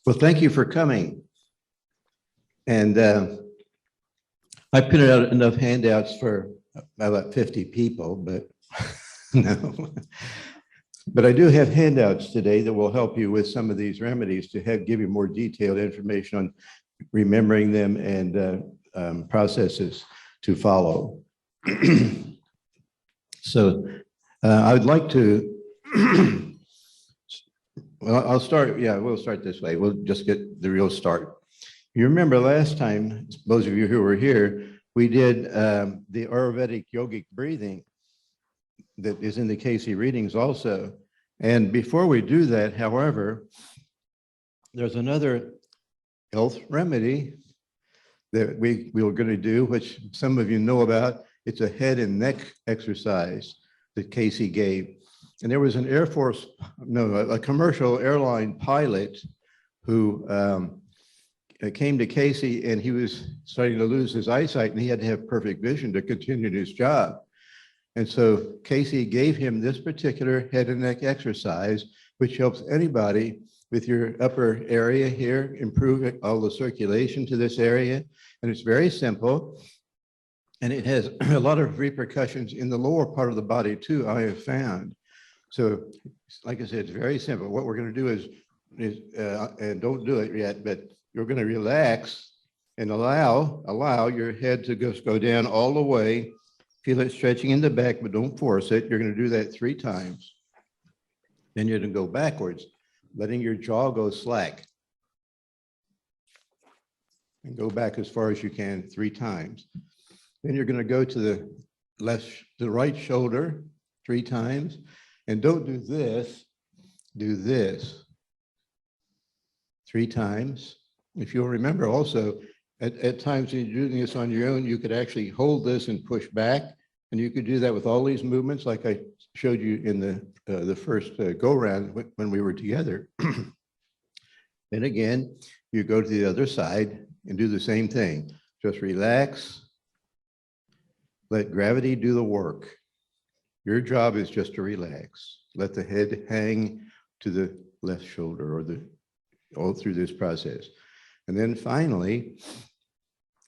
Well, thank you for coming. And I printed out enough handouts for about 50 people, but no. But I do have handouts today that will help you with some of these remedies to give you more detailed information on remembering them and processes to follow. So I would like to, well, I'll start, we'll start this way. We'll just get the real start. You remember last time, those of you who were here, we did the Ayurvedic Yogic Breathing that is in the Cayce readings also. And before we do that, however, there's another health remedy that we were going to do, which some of you know about. It's a head and neck exercise that Cayce gave. And there was an a commercial airline pilot who came to Cayce, and he was starting to lose his eyesight, and he had to have perfect vision to continue his job. And so Cayce gave him this particular head and neck exercise, which helps anybody with your upper area here, improve all the circulation to this area. And it's very simple. And it has a lot of repercussions in the lower part of the body too, I have found. So like I said, it's very simple. What we're going to do is and don't do it yet, but you're going to relax and allow your head to just go down all the way. Feel it stretching in the back, but don't force it. You're going to do that 3 times. Then you're going to go backwards, letting your jaw go slack. And go back as far as you can 3 times. Then you're going to go to the right shoulder 3 times. And don't do this, do this 3 times. If you'll remember also, at times when you're doing this on your own, you could actually hold this and push back. And you could do that with all these movements like I showed you in the first go-round when we were together. Then again, you go to the other side and do the same thing. Just relax. Let gravity do the work. Your job is just to relax. Let the head hang to the left shoulder or all through this process. And then finally,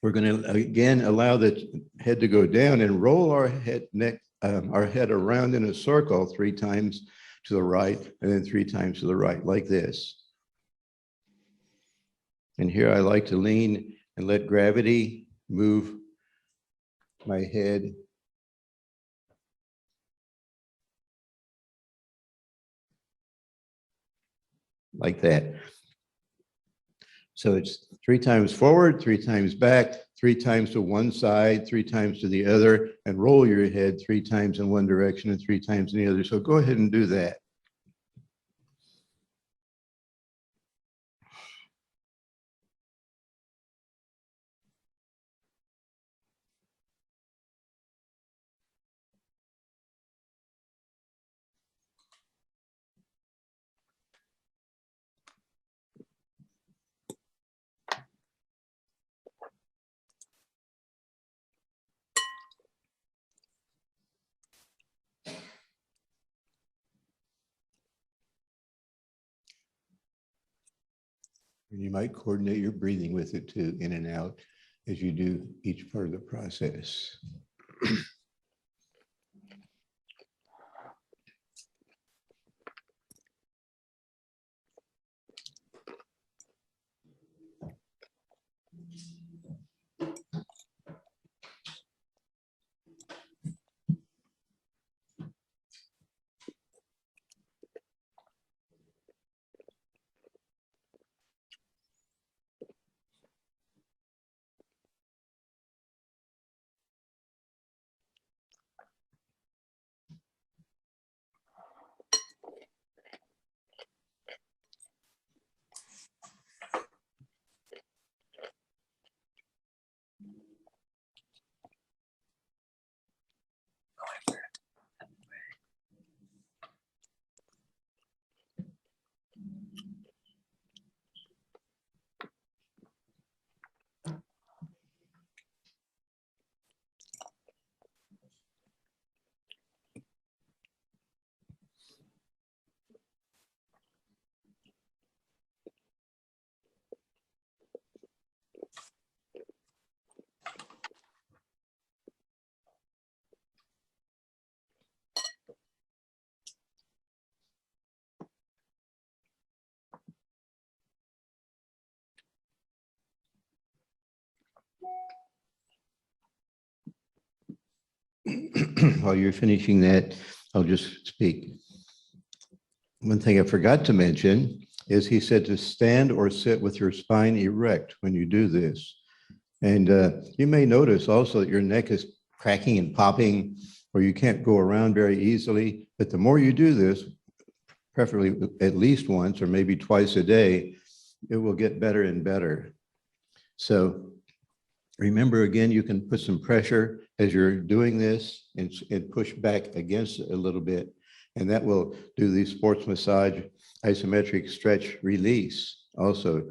we're going to again allow the head to go down and roll our head around in a circle 3 times to the right and then 3 times to the right, like this. And here I like to lean and let gravity move my head like that. So it's 3 times forward, 3 times back, 3 times to one side, 3 times to the other, and roll your head 3 times in one direction and 3 times in the other. So go ahead and do that. And you might coordinate your breathing with it too, in and out, as you do each part of the process. while you're finishing that, I'll just speak. One thing I forgot to mention is he said to stand or sit with your spine erect when you do this. And you may notice also that your neck is cracking and popping, or you can't go around very easily. But the more you do this, preferably at least once or maybe twice a day, it will get better and better. So remember, again, you can put some pressure as you're doing this and push back against it a little bit. And that will do the sports massage, isometric stretch release also.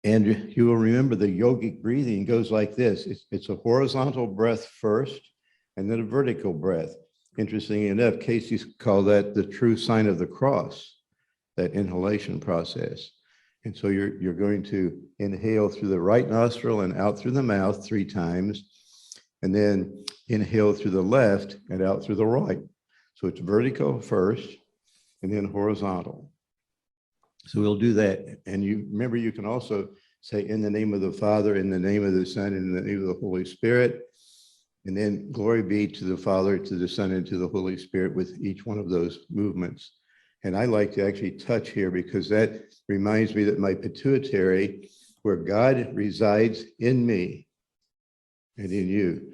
And you will remember the yogic breathing goes like this. It's a horizontal breath first, and then a vertical breath. Interestingly enough, Cayce called that the true sign of the cross, that inhalation process. And so you're going to inhale through the right nostril and out through the mouth 3 times, and then inhale through the left and out through the right. So it's vertical first, and then horizontal. So we'll do that. And you remember, you can also say, in the name of the Father, in the name of the Son, and in the name of the Holy Spirit. And then glory be to the Father, to the Son, and to the Holy Spirit with each one of those movements. And I like to actually touch here because that reminds me that my pituitary, where God resides in me and in you,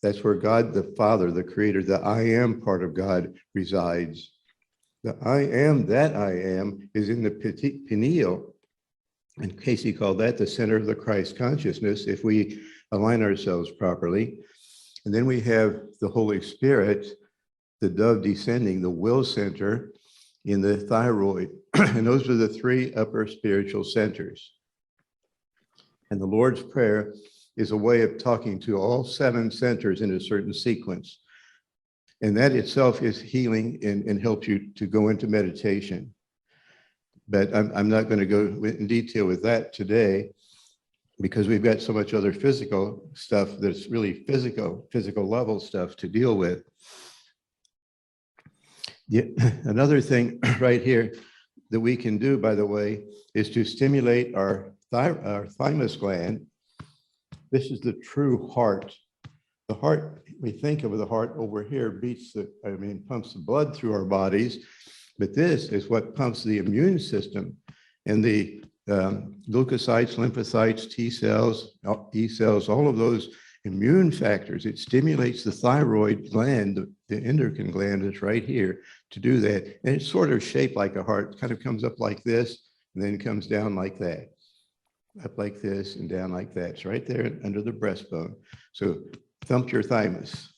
that's where God the Father, the Creator, the I am part of God resides. The I am that I am is in the pineal, and Cayce called that the center of the Christ consciousness if we align ourselves properly. And then we have the Holy Spirit, the dove descending, the will center in the thyroid. And those are the 3 upper spiritual centers. And the Lord's Prayer is a way of talking to all 7 centers in a certain sequence. And that itself is healing and helps you to go into meditation. But I'm not going to go in detail with that today because we've got so much other physical stuff that's really physical level stuff to deal with. Yeah, another thing right here that we can do, by the way, is to stimulate our thymus gland. This is the true heart. The heart, we think of the heart over here, pumps the blood through our bodies, but this is what pumps the immune system and the leukocytes, lymphocytes, T cells, E cells, all of those immune factors. It stimulates the thyroid gland, the endocrine gland is right here to do that. And it's sort of shaped like a heart. It kind of comes up like this and then comes down like that. Up like this and down like that. It's right there under the breastbone. So thump your thymus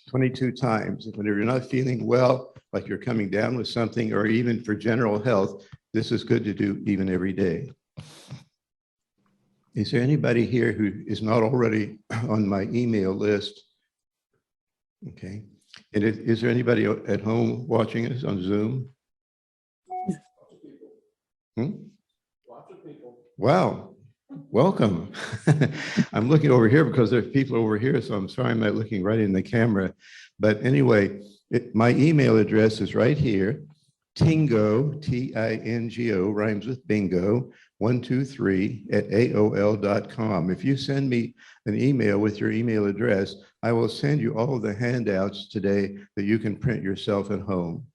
22 times. Whenever you're not feeling well, like you're coming down with something, or even for general health, this is good to do even every day. Is there anybody here who is not already on my email list? Okay. And is there anybody at home watching us on Zoom? Lots of people. Wow. Welcome. I'm looking over here because there's people over here, so I'm sorry I'm not looking right in the camera. But anyway, my email address is right here. Tingo, Tingo, rhymes with bingo, 123@aol.com. If you send me an email with your email address, I will send you all of the handouts today that you can print yourself at home.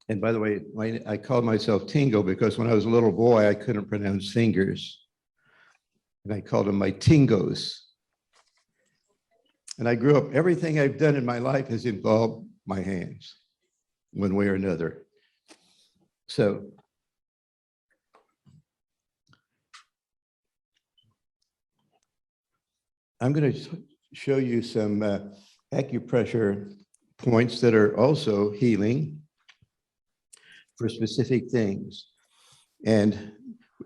And by the way, I called myself Tingo because when I was a little boy, I couldn't pronounce fingers. And I called them my Tingos. And I grew up, everything I've done in my life has involved my hands, one way or another. So I'm going to show you some acupressure points that are also healing for specific things. And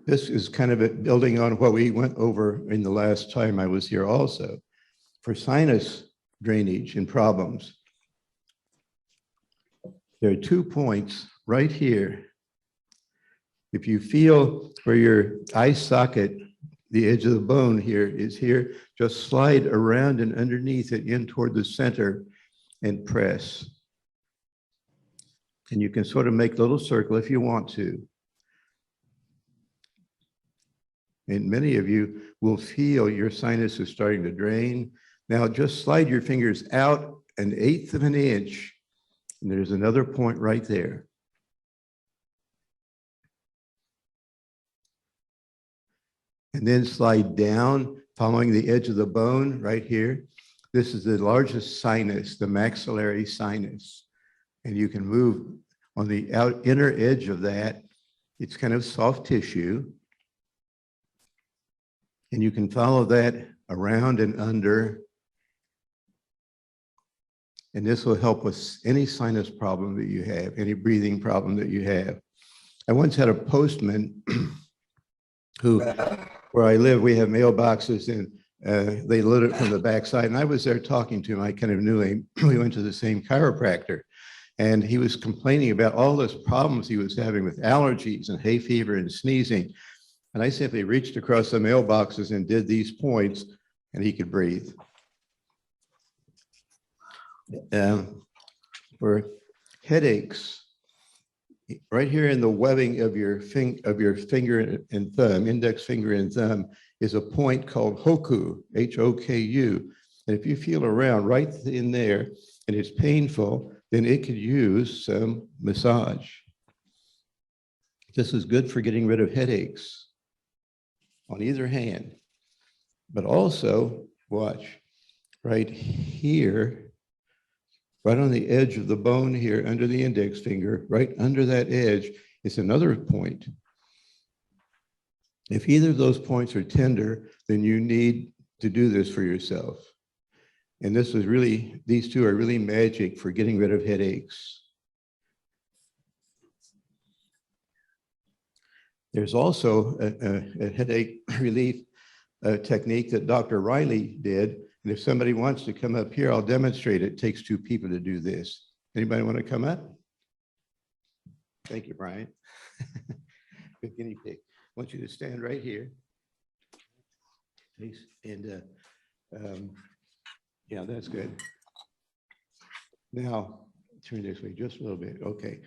this is kind of building on what we went over in the last time I was here also. For sinus drainage and problems, there are 2 points right here. If you feel where your eye socket, the edge of the bone here is here, just slide around and underneath it in toward the center and press. And you can sort of make a little circle if you want to. And many of you will feel your sinus is starting to drain. Now just slide your fingers out 1/8 of an inch, and there's another point right there. And then slide down, following the edge of the bone right here. This is the largest sinus, the maxillary sinus. And you can move on the inner edge of that. It's kind of soft tissue. And you can follow that around and under. And this will help with any sinus problem that you have, any breathing problem that you have. I once had a postman who, where I live, we have mailboxes, and they load it from the backside. And I was there talking to him. I kind of knew him. We went to the same chiropractor. And he was complaining about all those problems he was having with allergies and hay fever and sneezing. And I simply reached across the mailboxes and did these points, and he could breathe. For headaches, right here in the webbing of your finger and thumb, index finger and thumb, is a point called Hoku, H-O-K-U. And if you feel around right in there and it's painful, then it could use some massage. This is good for getting rid of headaches on either hand. But also, watch, right here, right on the edge of the bone here, under the index finger, right under that edge, is another point. If either of those points are tender, then you need to do this for yourself. And this is really, these two are really magic for getting rid of headaches. There's also a headache relief technique that Dr. Riley did. And if somebody wants to come up here, I'll demonstrate it. It takes 2 people to do this. Anybody want to come up? Thank you, Brian. Good guinea pig. I want you to stand right here. And yeah, that's good. Now, turn this way just a little bit. Okay.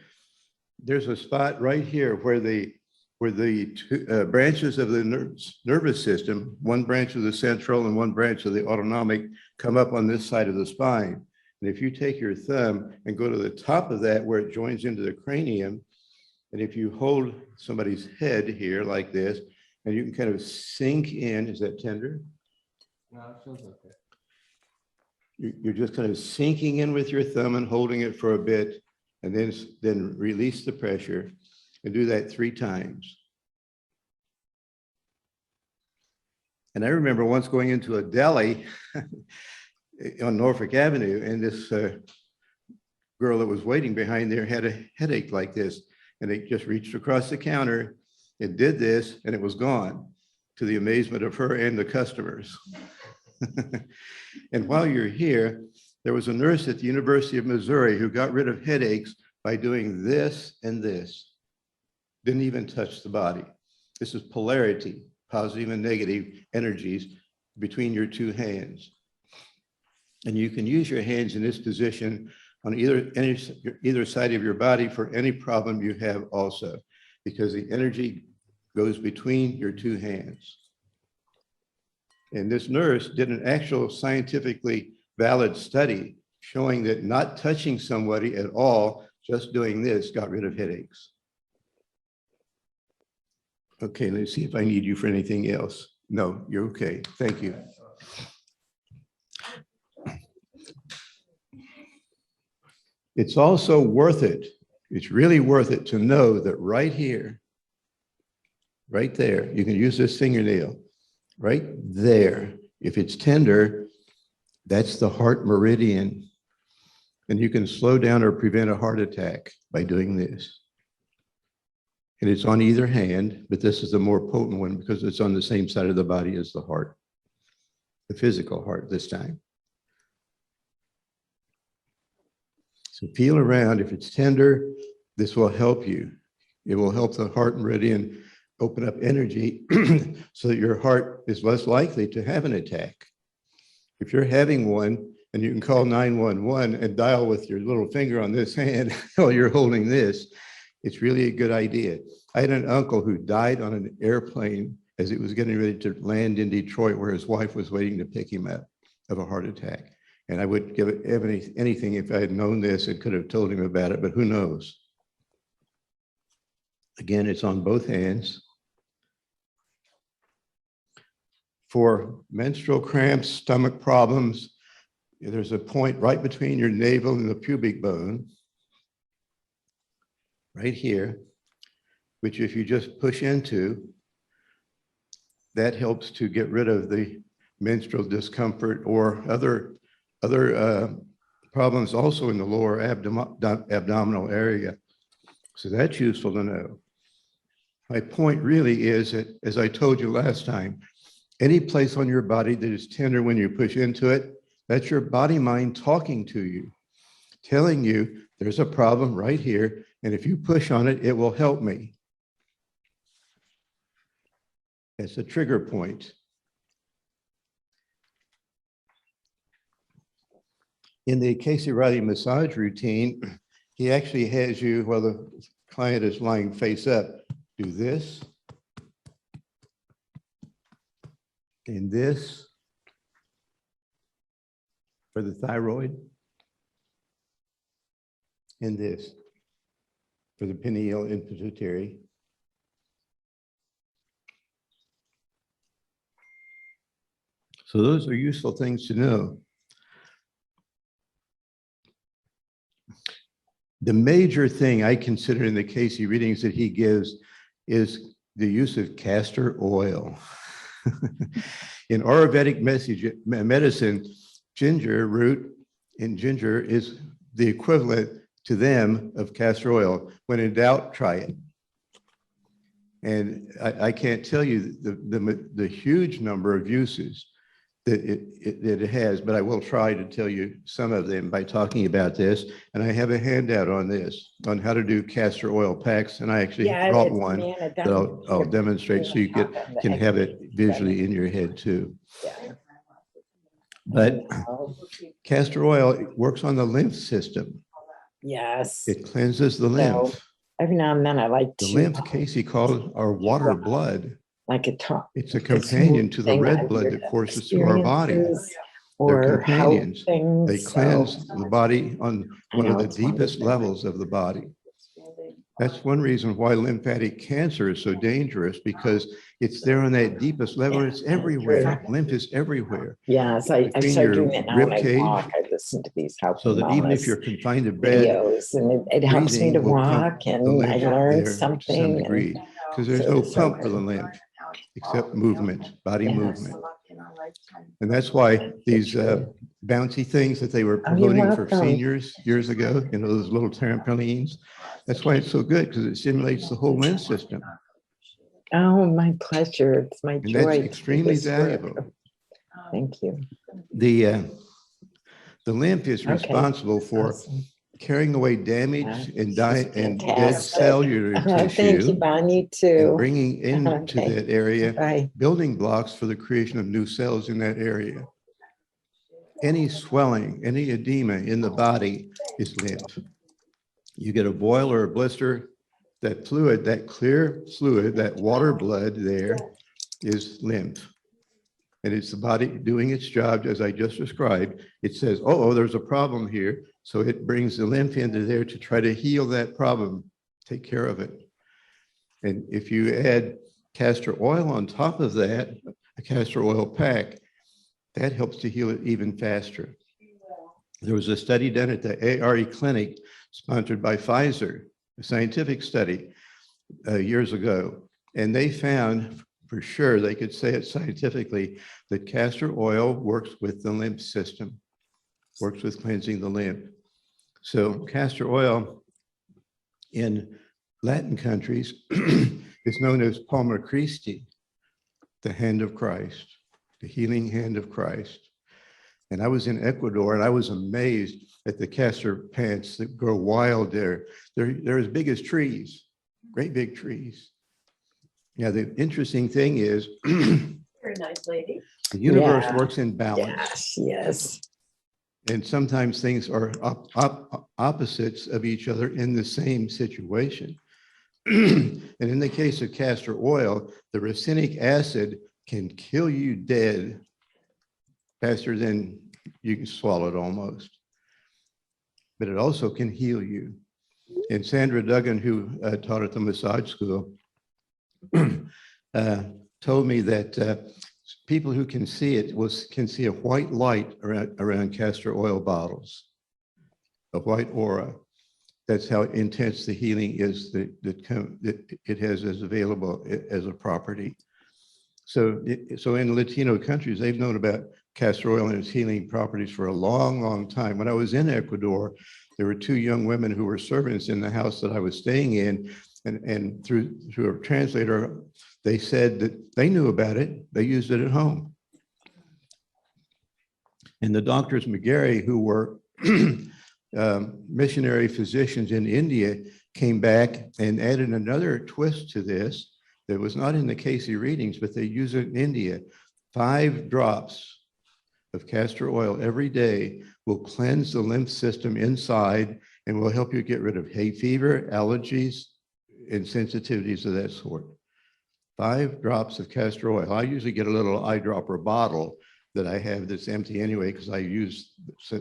There's a spot right here where the two branches of the nervous system, one branch of the central and one branch of the autonomic, come up on this side of the spine. And if you take your thumb and go to the top of that where it joins into the cranium, and if you hold somebody's head here like this, and you can kind of sink in, is that tender? No, it feels okay. You're just kind of sinking in with your thumb and holding it for a bit, and then release the pressure, and do that 3 times. And I remember once going into a deli on Norfolk Avenue, and this girl that was waiting behind there had a headache like this, and it just reached across the counter, it did this, and it was gone, to the amazement of her and the customers. And while you're here, there was a nurse at the University of Missouri who got rid of headaches by doing this and this. Didn't even touch the body. This is polarity, positive and negative energies between your 2 hands. And you can use your hands in this position on either side of your body for any problem you have also, because the energy goes between your 2 hands. And this nurse did an actual scientifically valid study showing that not touching somebody at all, just doing this, got rid of headaches. Okay, let's see if I need you for anything else. No, you're okay. Thank you. It's also worth it. It's really worth it to know that right here, right there, you can use this fingernail, right there. If it's tender, that's the heart meridian. And you can slow down or prevent a heart attack by doing this. And it's on either hand, but this is the more potent one because it's on the same side of the body as the heart, the physical heart this time. So feel around. If it's tender, this will help you. It will help the heart meridian open up energy so that your heart is less likely to have an attack. If you're having one, and you can call 911 and dial with your little finger on this hand while you're holding this, it's really a good idea. I had an uncle who died on an airplane as he was getting ready to land in Detroit, where his wife was waiting to pick him up of a heart attack. And I would give it anything if I had known this and could have told him about it, but who knows? Again, it's on both hands. For menstrual cramps, stomach problems, there's a point right between your navel and the pubic bone, right here, which if you just push into, that helps to get rid of the menstrual discomfort or other problems also in the lower abdominal area. So that's useful to know. My point really is that, as I told you last time, any place on your body that is tender when you push into it, that's your body mind talking to you, telling you there's a problem right here, and if you push on it, it will help me. It's a trigger point. In the Cayce massage routine, he actually has you, while the client is lying face up, do this, and this for the thyroid, and this for the pineal and pituitary. So those are useful things to know. The major thing I consider in the Cayce readings that he gives is the use of castor oil. In Ayurvedic medicine, ginger root in ginger is the equivalent to them of castor oil. When in doubt, try it. And I can't tell you the huge number of uses that it has, but I will try to tell you some of them by talking about this. And I have a handout on this, on how to do castor oil packs. And I actually brought one that I'll demonstrate so you can have it visually in your head too. But castor oil works on the lymph system. Yes. It cleanses the lymph. Every now and then I like to. The lymph, Cayce calls our water blood. Like a talk. It's a companion to the red blood that courses through our body. They're companions. They cleanse the body on one of the deepest levels of the body. That's one reason why lymphatic cancer is so dangerous, because it's there on that deepest level. It's everywhere. Lymph is everywhere. Yes, I started doing it now when I walk. I listen to these health so that even if you're confined to bed, videos, and it helps me to walk, and I learned something. To some degree, because there's no pump for the lymph except movement, body movement. And that's why these bouncy things that they were promoting for seniors years ago, you know, those little trampolines, that's why it's so good, because it stimulates the whole lymph system. Oh, my pleasure. It's my joy. And that's extremely valuable. Thank you. The lymph is responsible for carrying away damage and dead cellular tissue. Thank you, Bonnie, too. And bringing into that area building blocks for the creation of new cells in that area. Any swelling, any edema in the body is lymph. You get a boil or a blister, that fluid, that clear fluid, that water blood there is lymph. And it's the body doing its job, as I just described. It says, oh, there's a problem here. So it brings the lymph into there to try to heal that problem, take care of it. And if you add castor oil on top of that, a castor oil pack, that helps to heal it even faster. There was a study done at the ARE clinic sponsored by Pfizer, a scientific study years ago. And they found for sure, they could say it scientifically, that castor oil works with the lymph system, works with cleansing the lymph. So castor oil in Latin countries is known as Palma Christi, the hand of Christ, the healing hand of Christ. And I was in Ecuador and I was amazed at the castor plants that grow wild there. They're as big as trees, great big trees. Yeah, the interesting thing is, You're a nice lady. The universe works in balance. Yes. And sometimes things are opposites of each other in the same situation. And in the case of castor oil, the racinic acid can kill you dead faster than you can swallow it almost. But it also can heal you. And Sandra Duggan, who taught at the massage school, told me that people who can see it can see a white light around castor oil bottles, a white aura. That's how intense the healing is that it has as available as a property. So in Latino countries, they've known about castor oil and its healing properties for a long, long time. When I was in Ecuador, there were two young women who were servants in the house that I was staying in, and through a translator, they said that they knew about it. They used it at home. And the doctors McGarry, who were missionary physicians in India, came back and added another twist to this that was not in the Cayce readings, but they use it in India. 5 drops of castor oil every day will cleanse the lymph system inside and will help you get rid of hay fever, allergies, and sensitivities of that sort. 5 drops of castor oil. I usually get a little eyedropper bottle that I have that's empty anyway, because I use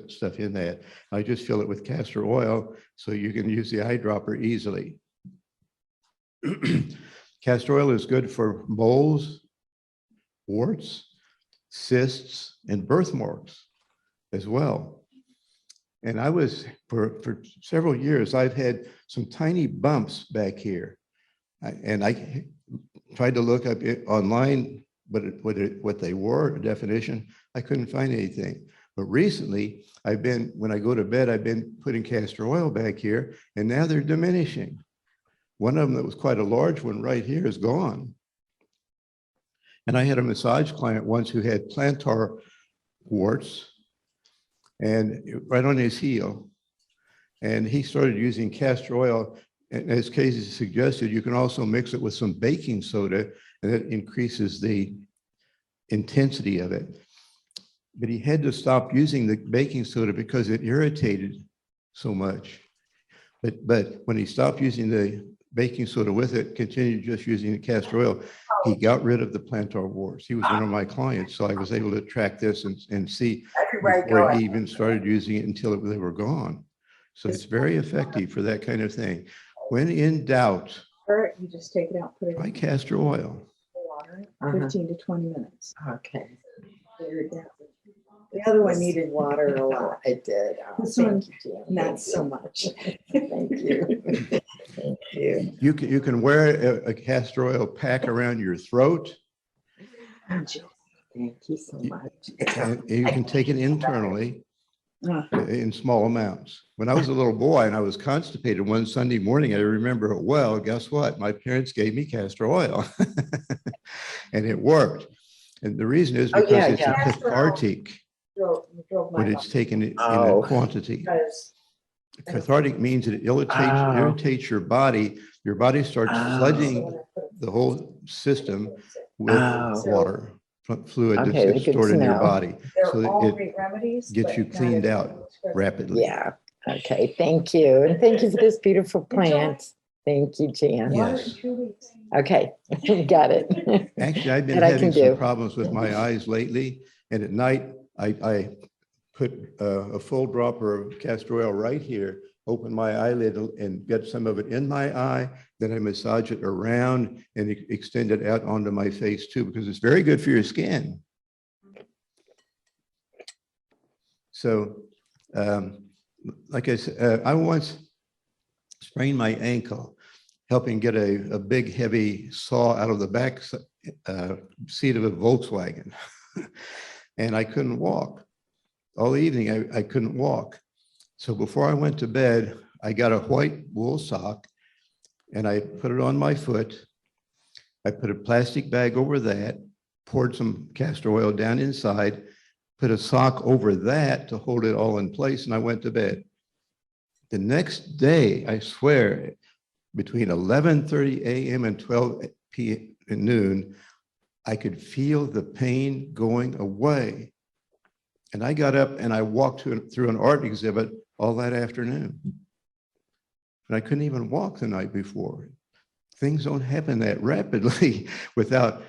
stuff in that. I just fill it with castor oil so you can use the eyedropper easily. Castor oil is good for moles, warts, cysts, and birthmarks as well. And I was, for several years, I've had some tiny bumps back here. And I tried to look up online what they were, a definition. I couldn't find anything. But recently, when I go to bed, I've been putting castor oil back here, and now they're diminishing. One of them that was quite a large one right here is gone. And I had a massage client once who had plantar warts and right on his heel. And he started using castor oil. And as Cayce suggested, you can also mix it with some baking soda, and that increases the intensity of it. But he had to stop using the baking soda because it irritated so much. But when he stopped using the baking soda with it, continued just using the castor oil, he got rid of the plantar warts. He was one of my clients, so I was able to track this and see before he even started using it until they were gone. So it's very effective for that kind of thing. When in doubt, Or you just take it out, put it try in castor oil. water, Uh-huh. 15 to 20 minutes. Okay. Clear it down. The other one needed water a lot. It did. Oh, This thank one, you, Jan. Not Thank so you. much. Thank you. Thank you. You can wear a castor oil pack around your throat, Thank you so much. and you can take it internally Uh, in small amounts. When I was a little boy and I was constipated one Sunday morning, I remember it well. Guess what? My parents gave me castor oil and it worked. And the reason is because yeah, it's yeah. a cathartic drove my when it's taken in Oh. a quantity. because Cathartic means that it irritates your body. Your body starts Oh. flooding the whole system with Oh. water, fluid Okay, that's good stored to in your know. body. they're So all it great remedies. gets but you not cleaned out everyone looks good. rapidly. Yeah. Okay. Thank you. And thank you for this beautiful plant. Thank you, Jan. Water Yes. in 2 weeks. Okay. Got it. Actually, I've been That I can having some do. problems with my eyes lately. And at night, I put a full dropper of castor oil right here, open my eyelid and get some of it in my eye. Then I massage it around and extend it out onto my face too, because it's very good for your skin. So, like I said, I once sprained my ankle, helping get a big, heavy saw out of the back seat of a Volkswagen. And I couldn't walk. All evening, I couldn't walk. So before I went to bed, I got a white wool sock and I put it on my foot. I put a plastic bag over that, poured some castor oil down inside, put a sock over that to hold it all in place, and I went to bed. The next day, I swear, between 11:30 a.m. and 12 p.m. at noon, I could feel the pain going away. And I got up and I walked through an art exhibit all that afternoon. And I couldn't even walk the night before. things don't happen that rapidly without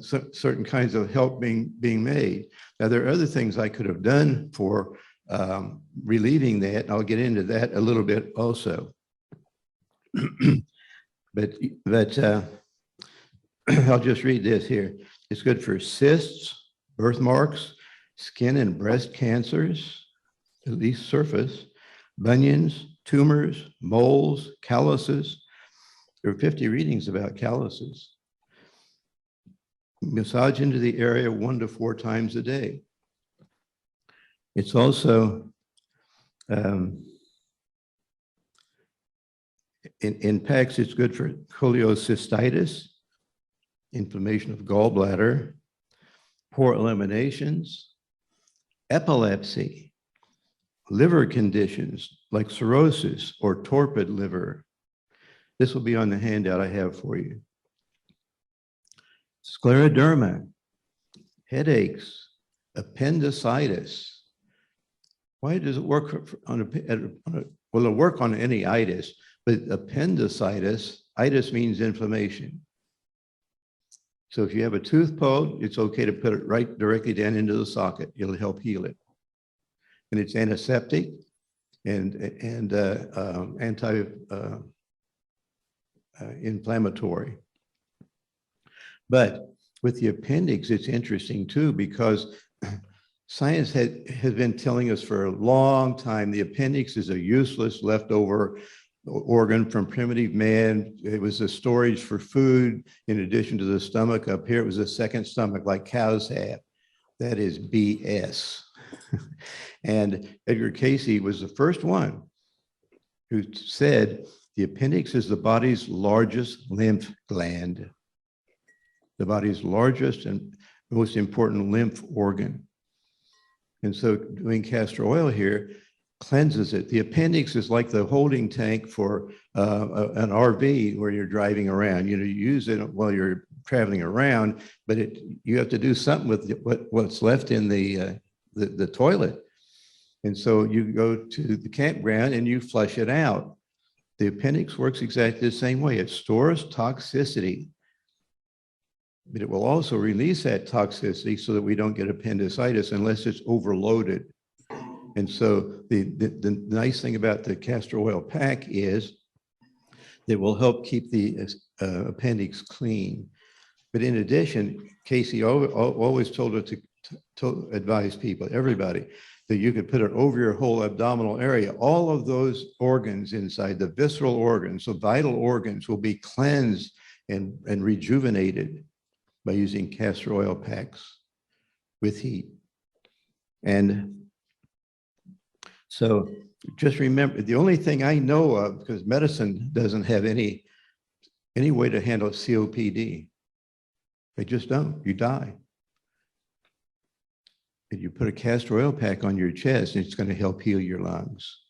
certain kinds of help being made. Now, there are other things I could have done for relieving that. I'll get into that a little bit also. but I'll just read this here. It's good for cysts, birthmarks, skin and breast cancers, at least surface, bunions, tumors, moles, calluses. There are 50 readings about calluses. Massage into the area 1 to 4 times a day. It's also in packs, it's good for cholecystitis, inflammation of gallbladder, poor eliminations, epilepsy, liver conditions like cirrhosis or torpid liver. This will be on the handout I have for you. Scleroderma, headaches, appendicitis. Why does it work well, it'll work on any itis, but appendicitis, itis means inflammation. So if you have a tooth pulled, it's okay to put it right directly down into the socket. It'll help heal it. And it's antiseptic and anti-inflammatory. But with the appendix, it's interesting too, because science has been telling us for a long time the appendix is a useless leftover organ from primitive man. It was a storage for food in addition to the stomach. Up here, it was a second stomach like cows have. That is BS. And Edgar Cayce was the first one who said the appendix is the body's largest lymph gland, the body's largest and most important lymph organ. And so doing castor oil here cleanses it. The appendix is like the holding tank for an RV where you're driving around. You know, you use it while you're traveling around, but you have to do something with what's left in the toilet. And so you go to the campground and you flush it out. The appendix works exactly the same way. It stores toxicity, but it will also release that toxicity so that we don't get appendicitis unless it's overloaded. And so the nice thing about the castor oil pack is that will help keep the appendix clean. But in addition, Cayce always told us to advise people, everybody, that you could put it over your whole abdominal area. All of those organs inside, the visceral organs, so vital organs, will be cleansed and rejuvenated by using castor oil packs with heat. And so just remember, the only thing I know of, because medicine doesn't have any way to handle COPD. They just don't, you die. And you put a castor oil pack on your chest, and it's going to help heal your lungs.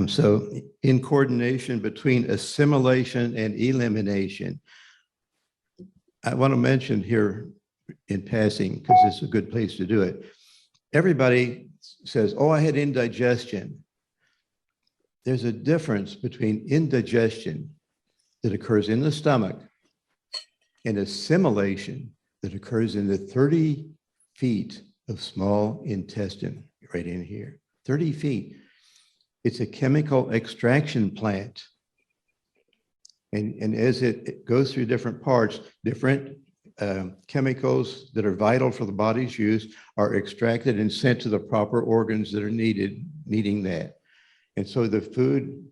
So in coordination between assimilation and elimination, I want to mention here in passing, because this is a good place to do it. Everybody says, oh, I had indigestion. There's a difference between indigestion that occurs in the stomach and assimilation that occurs in the 30 feet of small intestine, right in here, 30 feet. It's a chemical extraction plant. And as it goes through different parts, different chemicals that are vital for the body's use are extracted and sent to the proper organs that are needing that. And so the food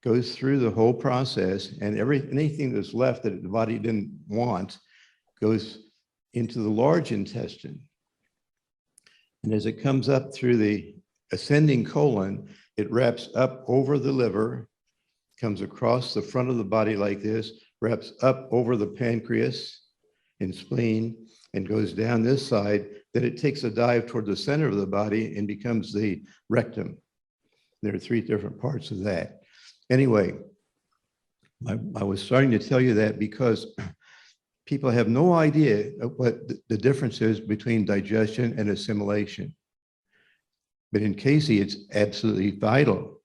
goes through the whole process, and anything that's left that the body didn't want goes into the large intestine. And as it comes up through the ascending colon, it wraps up over the liver, comes across the front of the body like this, wraps up over the pancreas and spleen, and goes down this side. Then it takes a dive toward the center of the body and becomes the rectum. There are 3 different parts of that. Anyway, I was starting to tell you that because people have no idea of what the difference is between digestion and assimilation. But in Cayce, it's absolutely vital.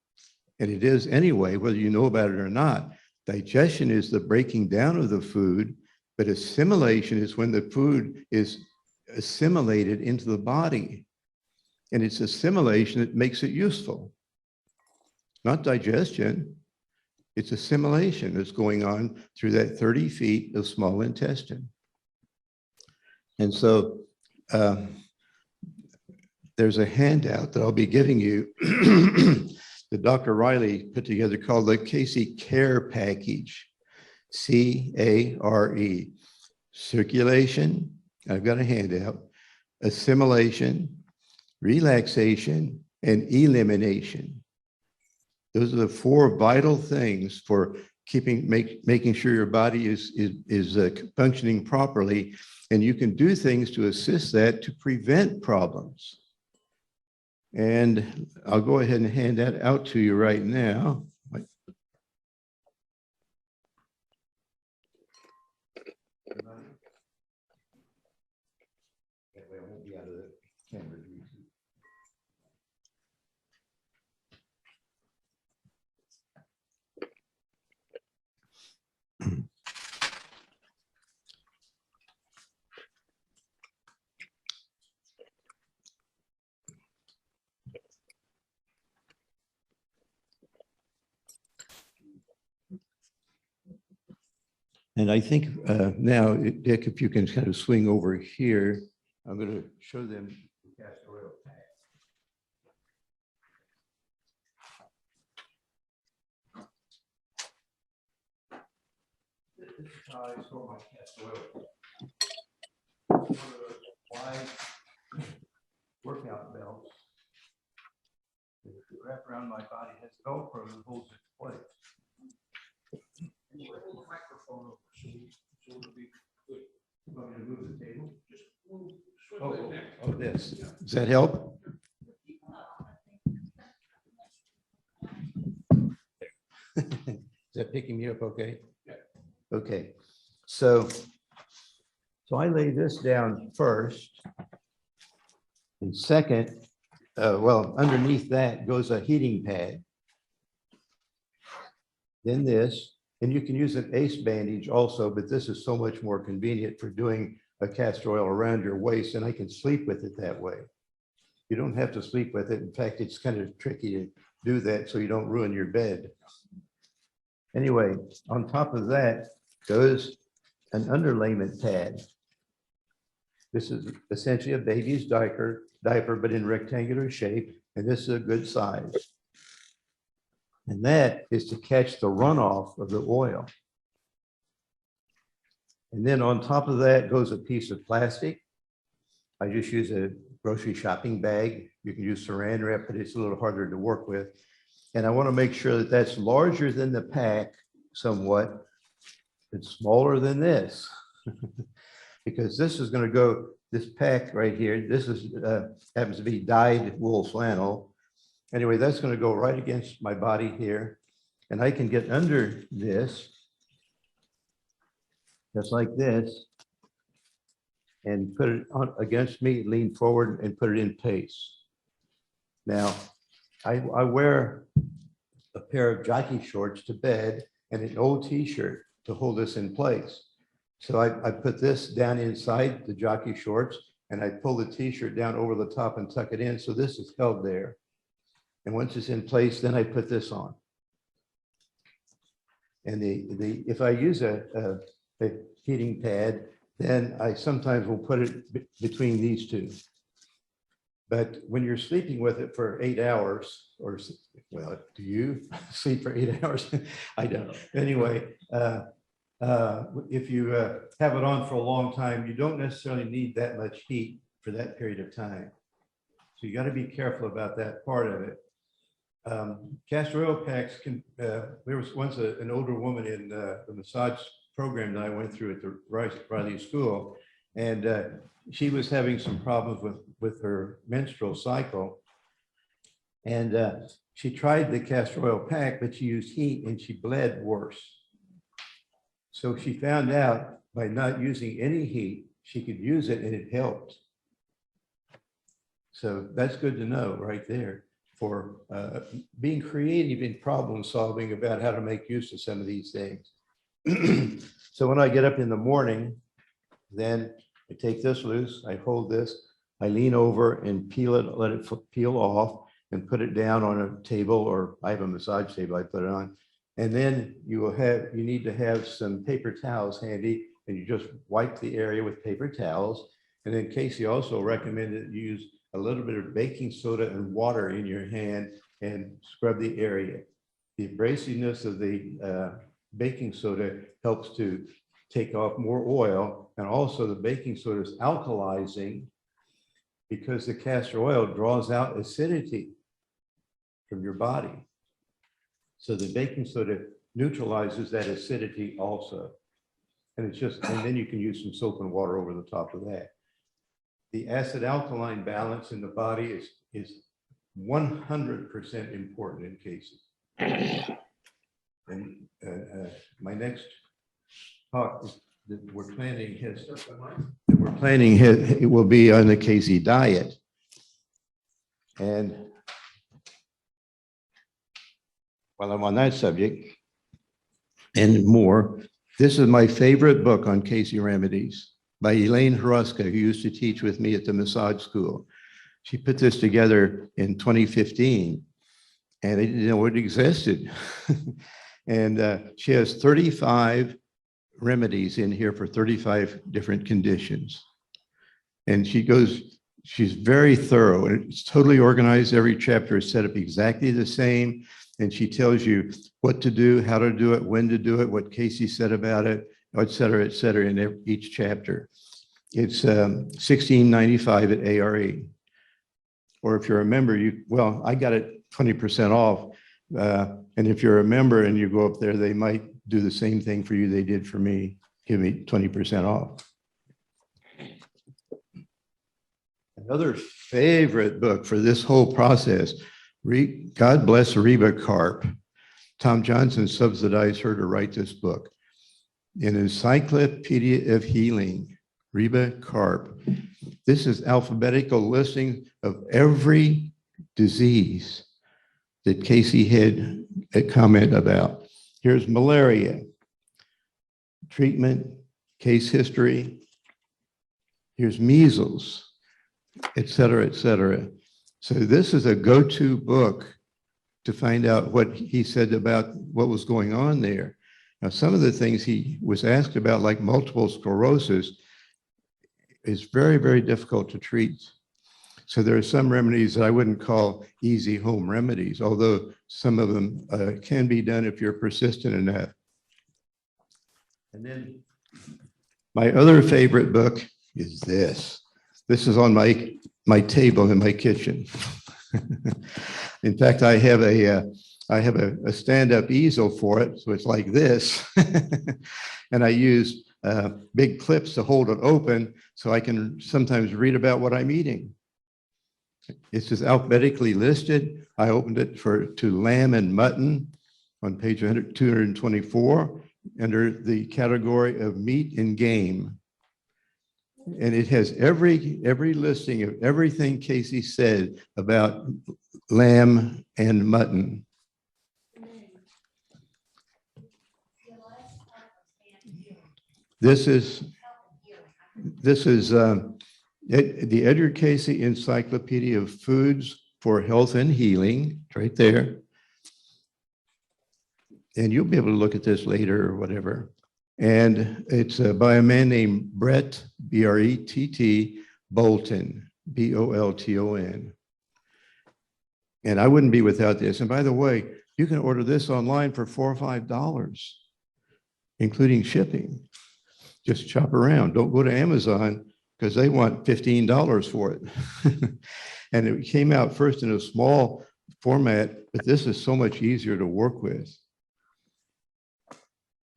And it is anyway, whether you know about it or not. Digestion is the breaking down of the food, but assimilation is when the food is assimilated into the body. And it's assimilation that makes it useful. Not digestion, it's assimilation that's going on through that 30 feet of small intestine. And so there's a handout that I'll be giving you that Dr. Riley put together called the Cayce Care Package, C-A-R-E. Circulation, I've got a handout, assimilation, relaxation, and elimination. Those are the 4 vital things for making sure your body is functioning properly, and you can do things to assist that to prevent problems. And I'll go ahead and hand that out to you right now. That way I won't be out of the camera. And I think now, Dick, if you can kind of swing over here, I'm going to show them the castor oil pack. This is how I store my castor oil. One of those wide workout belts that if you wrap around my body has Velcro that holds it in place. Anyway, hold the microphone over so it'll be good. You want me to move the table? Just move. Oh, this. Does that help? Is that picking me up okay? Yeah. Okay. So I lay this down first. And second, well, underneath that goes a heating pad. Then this. And you can use an ACE bandage also, but this is so much more convenient for doing a castor oil around your waist, and I can sleep with it that way. You don't have to sleep with it. In fact, it's kind of tricky to do that so you don't ruin your bed. Anyway, on top of that goes an underlayment pad. This is essentially a baby's diaper, but in rectangular shape, and this is a good size. And that is to catch the runoff of the oil. And then on top of that goes a piece of plastic. I just use a grocery shopping bag. You can use saran wrap, but it's a little harder to work with. And I want to make sure that that's larger than the pack somewhat. It's smaller than this. Because this is going to go, this pack right here, this is happens to be dyed wool flannel. Anyway, that's going to go right against my body here. And I can get under this, just like this, and put it on against me, lean forward and put it in place. Now, I wear a pair of jockey shorts to bed and an old t-shirt to hold this in place. So I put this down inside the jockey shorts and I pull the t-shirt down over the top and tuck it in. So this is held there. And once it's in place, then I put this on. And if I use a heating pad, then I sometimes will put it between these two. But when you're sleeping with it for 8 hours, or well, do you sleep for 8 hours? I don't. Anyway, if you have it on for a long time, you don't necessarily need that much heat for that period of time. So you got to be careful about that part of it. Castor oil packs can, there was once an older woman in the massage program that I went through at the Riley School, and she was having some problems with her menstrual cycle. And she tried the castor oil pack, but she used heat and she bled worse. So she found out by not using any heat, she could use it and it helped. So that's good to know right there for being creative in problem solving about how to make use of some of these things. So when I get up in the morning, then I take this loose, I hold this, I lean over and peel it, let it peel off and put it down on a table, or I have a massage table I put it on. And then you need to have some paper towels handy, and you just wipe the area with paper towels. And then Cayce also recommended you use a little bit of baking soda and water in your hand and scrub the area. The abrasiveness of the baking soda helps to take off more oil, and also the baking soda is alkalizing because the castor oil draws out acidity from your body. So the baking soda neutralizes that acidity also. And then you can use some soap and water over the top of that. The acid alkaline balance in the body is 100% important in cases. And my next talk that we're planning it will be on the Cayce diet. And while I'm on that subject and more, this is my favorite book on Cayce remedies by Elaine Hruska, who used to teach with me at the massage school. She put this together in 2015, and I didn't know it existed. And she has 35 remedies in here for 35 different conditions. And she's very thorough, and it's totally organized. Every chapter is set up exactly the same. And she tells you what to do, how to do it, when to do it, what Cayce said about it, et cetera, in each chapter. It's $16.95 at ARE. Or if you're a member, I got it 20% off. And if you're a member and you go up there, they might do the same thing for you they did for me, give me 20% off. Another favorite book for this whole process, God bless Reba Karp. Tom Johnson subsidized her to write this book. An Encyclopedia of Healing, Reba Karp. This is alphabetical listing of every disease that Cayce had a comment about. Here's malaria, treatment, case history. Here's measles, et cetera, et cetera. So this is a go-to book to find out what he said about what was going on there. Now, some of the things he was asked about, like multiple sclerosis, is very, very difficult to treat. So there are some remedies that I wouldn't call easy home remedies, although some of them can be done if you're persistent enough. And then my other favorite book is this. This is on my table in my kitchen. In fact, I have a stand-up easel for it, so it's like this. And I use big clips to hold it open so I can sometimes read about what I'm eating. It's just alphabetically listed. I opened it to lamb and mutton on page 224 under the category of meat and game. And it has every listing of everything Cayce said about lamb and mutton. This is the Edgar Cayce Encyclopedia of Foods for Health and Healing. It's right there. And you'll be able to look at this later or whatever. And it's by a man named Brett, B-R-E-T-T, Bolton, B-O-L-T-O-N. And I wouldn't be without this. And by the way, you can order this online for $4 or $5, including shipping. Just shop around. Don't go to Amazon because they want $15 for it. And it came out first in a small format, but this is so much easier to work with.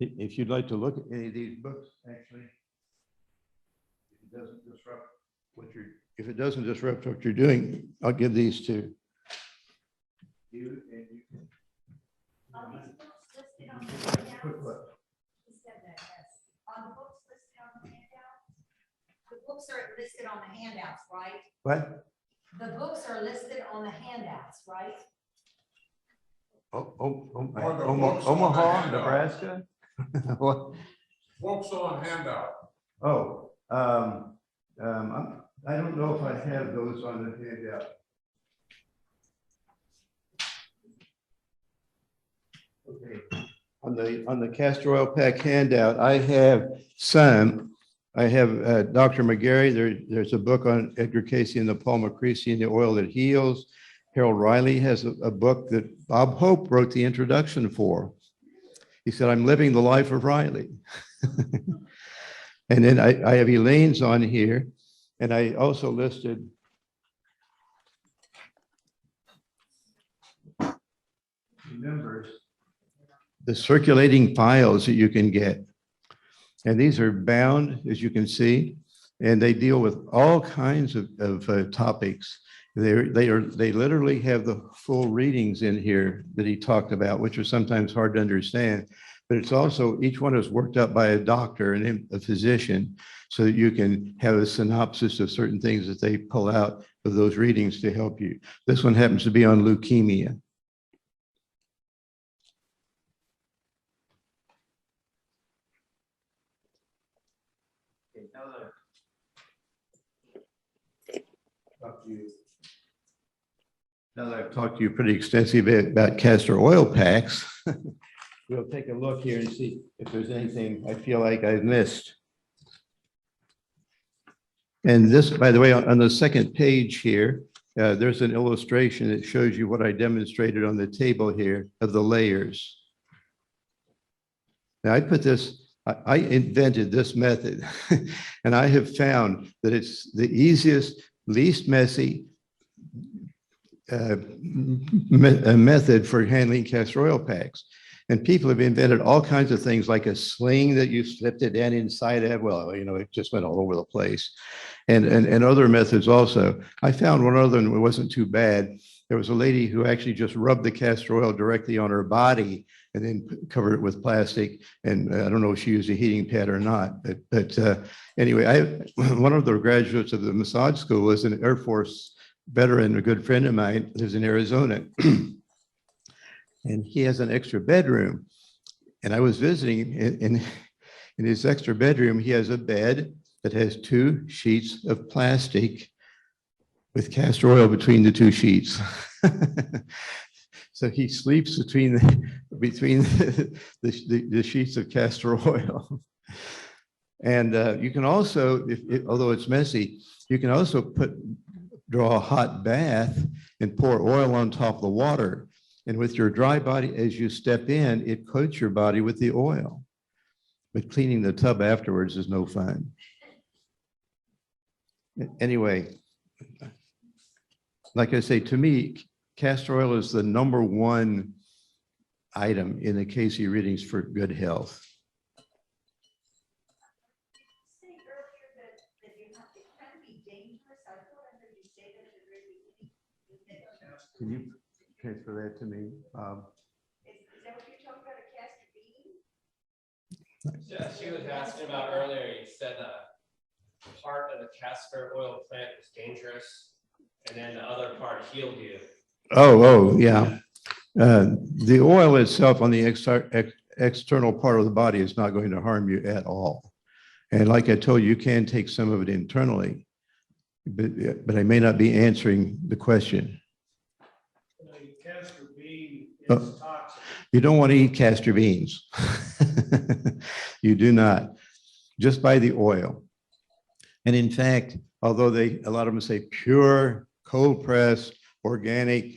If you'd like to look at any of these books, actually, if it doesn't disrupt what you're doing, I'll give these to you. And you can. Are these books listed on the handouts? He said that, yes. Are the books listed on the handouts? The books are listed on the handouts, right? What? The books are listed on the handouts, right? Omaha, Nebraska? What? Books on handout. Oh, I don't know if I have those on the handout. Okay, on the castor oil pack handout, I have some. I have Dr. McGarry. There's a book on Edgar Cayce and the Paul McCreasy and the oil that heals. Harold Riley has a book that Bob Hope wrote the introduction for. He said, I'm living the life of Riley. And then I have Elaine's on here. And I also listed members, the circulating files that you can get. And these are bound, as you can see, and they deal with all kinds of topics. They literally have the full readings in here that he talked about, which are sometimes hard to understand. But it's also, each one is worked up by a doctor and a physician, so that you can have a synopsis of certain things that they pull out of those readings to help you. This one happens to be on leukemia. Now that I've talked to you pretty extensively about castor oil packs, we'll take a look here and see if there's anything I feel like I've missed. And this, by the way, on the second page here, there's an illustration that shows you what I demonstrated on the table here of the layers. Now I put this, I invented this method, and I have found that it's the easiest, least messy method for handling castor oil packs. And people have invented all kinds of things like a sling that you slipped it in inside of. Well, you know, it just went all over the place. And other methods also. I found one other one that wasn't too bad. There was a lady who actually just rubbed the castor oil directly on her body and then covered it with plastic. And I don't know if she used a heating pad or not. But anyway, one of the graduates of the massage school was an Air Force veteran, a good friend of mine, lives in Arizona. And he has an extra bedroom. And I was visiting in his extra bedroom, he has a bed that has 2 sheets of plastic with castor oil between the 2 sheets. So he sleeps between the sheets of castor oil. And you can also, although it's messy, you can also draw a hot bath and pour oil on top of the water. And with your dry body, as you step in, it coats your body with the oil. But cleaning the tub afterwards is no fun. Anyway, like I say, to me, castor oil is the #1 item in the Cayce readings for good health. Say earlier that it can be dangerous. I thought I heard you say that at the very beginning. Can you transfer that to me? Is that what you're talking about, a castor bean? Yeah, she was asking about earlier, you said part of the castor oil plant is dangerous, and then the other part healed you. Oh, yeah. The oil itself on the external part of the body is not going to harm you at all. And like I told you, you can take some of it internally, but I may not be answering the question. Castor bean is toxic. You don't want to eat castor beans. You do not. Just buy the oil. And in fact, although a lot of them say pure, cold pressed, organic,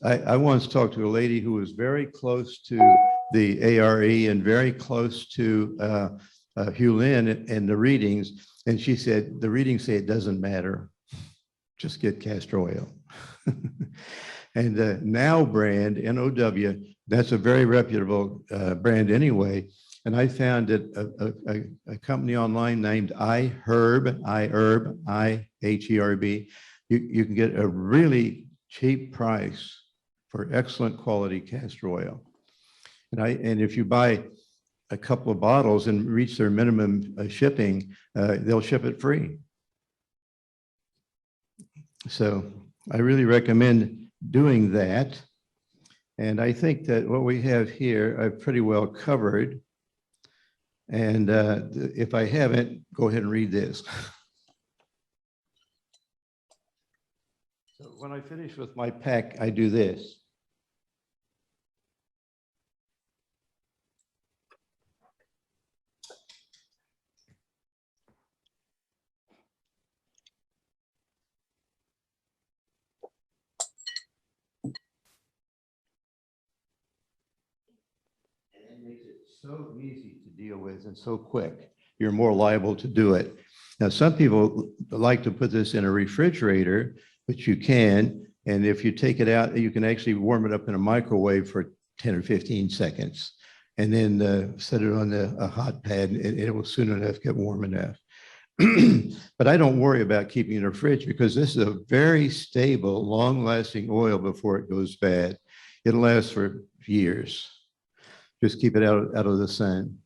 I once talked to a lady who was very close to the ARE and very close to Hugh Lin and the readings. And she said, the readings say it doesn't matter. Just get castor oil. And the Now brand, NOW, that's a very reputable brand anyway. And I found that a company online named iHerb, IHERB, you can get a really cheap price for excellent quality castor oil. And if you buy a couple of bottles and reach their minimum shipping, they'll ship it free. So I really recommend doing that. And I think that what we have here, I've pretty well covered. And if I haven't, go ahead and read this. So when I finish with my pack, I do this. And it makes it so easy to deal with and so quick. You're more liable to do it. Now, some people like to put this in a refrigerator, but you can. And if you take it out, you can actually warm it up in a microwave for 10 or 15 seconds. And then set it on a hot pad, and it will soon enough get warm enough. But I don't worry about keeping it in a fridge because this is a very stable, long-lasting oil before it goes bad. It'll last for years. Just keep it out of the sun.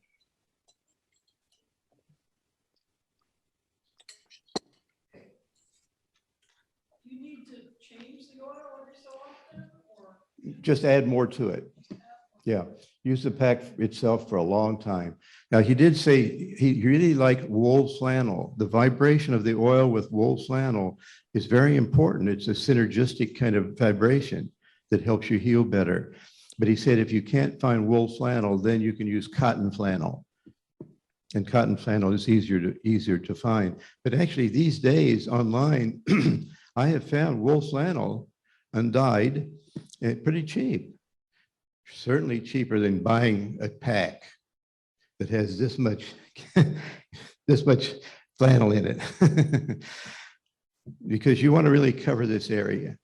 Do you need to change the oil every so often, or? Just add more to it. Yeah, use the pack itself for a long time. Now, he did say he really liked wool flannel. The vibration of the oil with wool flannel is very important. It's a synergistic kind of vibration that helps you heal better. But he said if you can't find wool flannel, then you can use cotton flannel. And cotton flannel is easier to find. But actually, these days online, I have found wool flannel undyed and pretty cheap. Certainly cheaper than buying a pack that has this much flannel in it. Because you want to really cover this area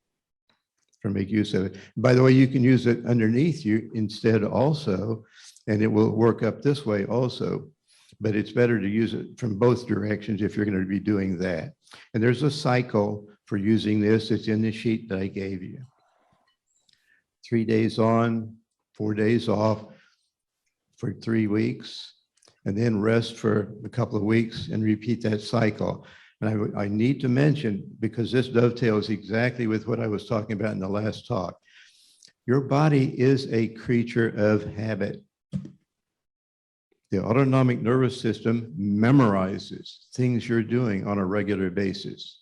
for make use of it. By the way, you can use it underneath you instead also, and it will work up this way also. But it's better to use it from both directions if you're going to be doing that. And there's a cycle for using this. It's in the sheet that I gave you. 3 days on, 4 days off for 3 weeks, and then rest for a couple of weeks and repeat that cycle. And I need to mention, because this dovetails exactly with what I was talking about in the last talk, your body is a creature of habit. The autonomic nervous system memorizes things you're doing on a regular basis.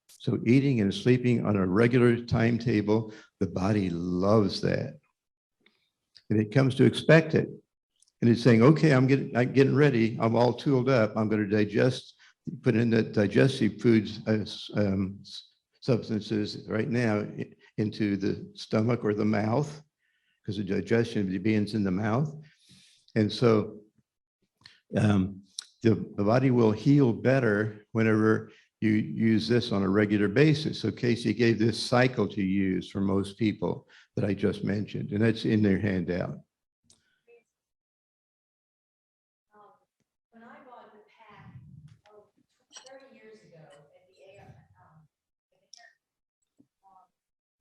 So eating and sleeping on a regular timetable, the body loves that. And it comes to expect it. And it's saying, okay, I'm getting ready. I'm all tooled up. I'm going to digest, put in the digestive foods substances right now into the stomach or the mouth, because the digestion begins in the mouth. And so the body will heal better whenever you use this on a regular basis. So Cayce gave this cycle to use for most people that I just mentioned, and that's in their handout. When I bought the pack 30 years ago at the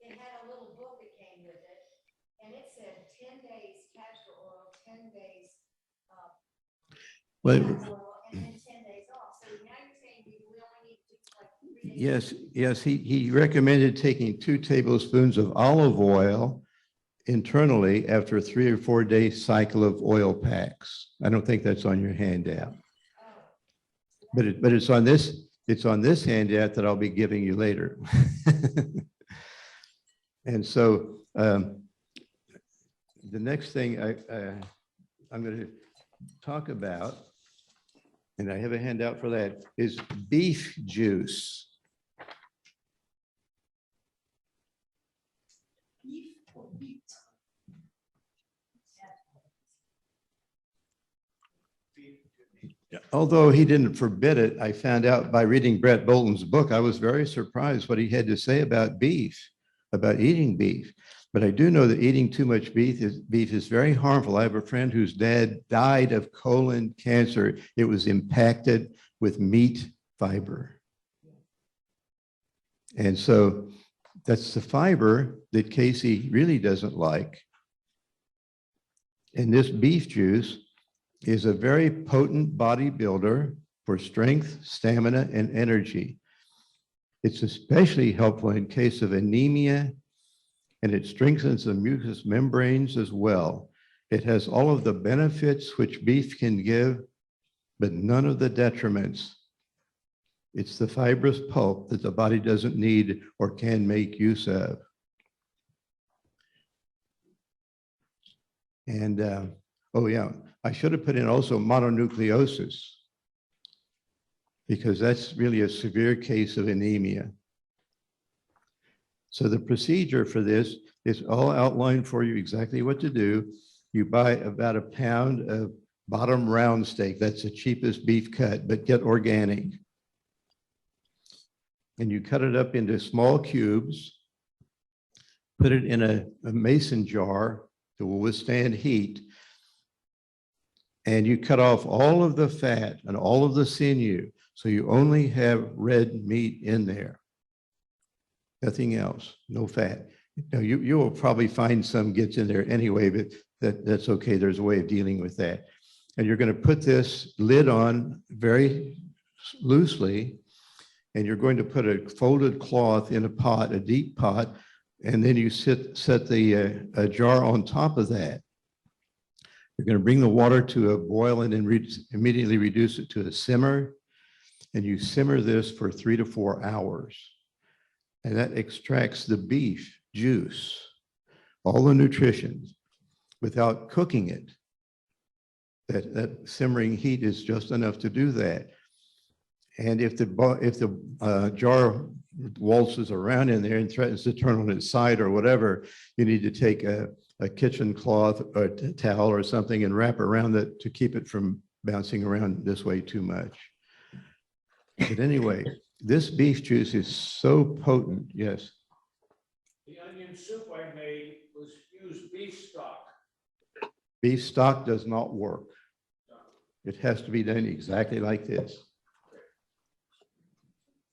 it had a little book that came with it, and it said 10 days castor oil, 10 days Well, oil, and then 10 days off. So now you're saying we only need to do like 3 days. yes, he recommended taking 2 tablespoons of olive oil internally after a 3 or 4 day cycle of oil packs. I don't think that's on your handout, but it's on this handout that I'll be giving you later. And so the next thing I'm going to talk about, and I have a handout for that, is beef juice. Beef or wheat? Although he didn't forbid it, I found out by reading Brett Bolton's book, I was very surprised what he had to say about beef, about eating beef. But I do know that eating too much beef is very harmful. I have a friend whose dad died of colon cancer. It was impacted with meat fiber. And so that's the fiber that Cayce really doesn't like. And this beef juice is a very potent bodybuilder for strength, stamina, and energy. It's especially helpful in case of anemia, and it strengthens the mucous membranes as well. It has all of the benefits which beef can give, but none of the detriments. It's the fibrous pulp that the body doesn't need or can make use of. And, oh yeah, I should have put in also mononucleosis, because that's really a severe case of anemia. So the procedure for this is all outlined for you exactly what to do. You buy about a pound of bottom round steak. That's the cheapest beef cut, but get organic. And you cut it up into small cubes, put it in a mason jar that will withstand heat, and you cut off all of the fat and all of the sinew, so you only have red meat in there. Nothing else, no fat. Now you will probably find some gets in there anyway, but that's okay. There's a way of dealing with that. And you're going to put this lid on very loosely, and you're going to put a folded cloth in a pot, a deep pot, and then you set the jar on top of that. You're going to bring the water to a boil and then immediately reduce it to a simmer. And you simmer this for 3 to 4 hours. And that extracts the beef juice, all the nutrition, without cooking it. That simmering heat is just enough to do that. And if the jar waltzes around in there and threatens to turn on its side or whatever, you need to take a kitchen cloth or a towel or something and wrap around it to keep it from bouncing around this way too much. But anyway, this beef juice is so potent. Yes. The onion soup I made used beef stock. Beef stock does not work. It has to be done exactly like this.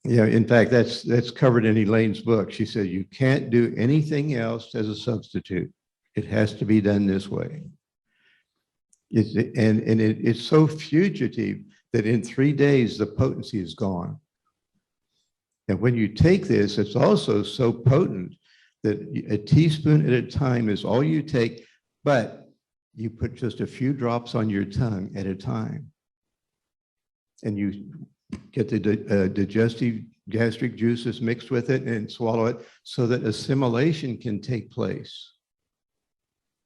Yeah, in fact, that's covered in Elaine's book. She said you can't do anything else as a substitute. It has to be done this way. It's so fugitive that in 3 days, the potency is gone. And when you take this, it's also so potent that a teaspoon at a time is all you take, but you put just a few drops on your tongue at a time. And you get the digestive gastric juices mixed with it and swallow it so that assimilation can take place.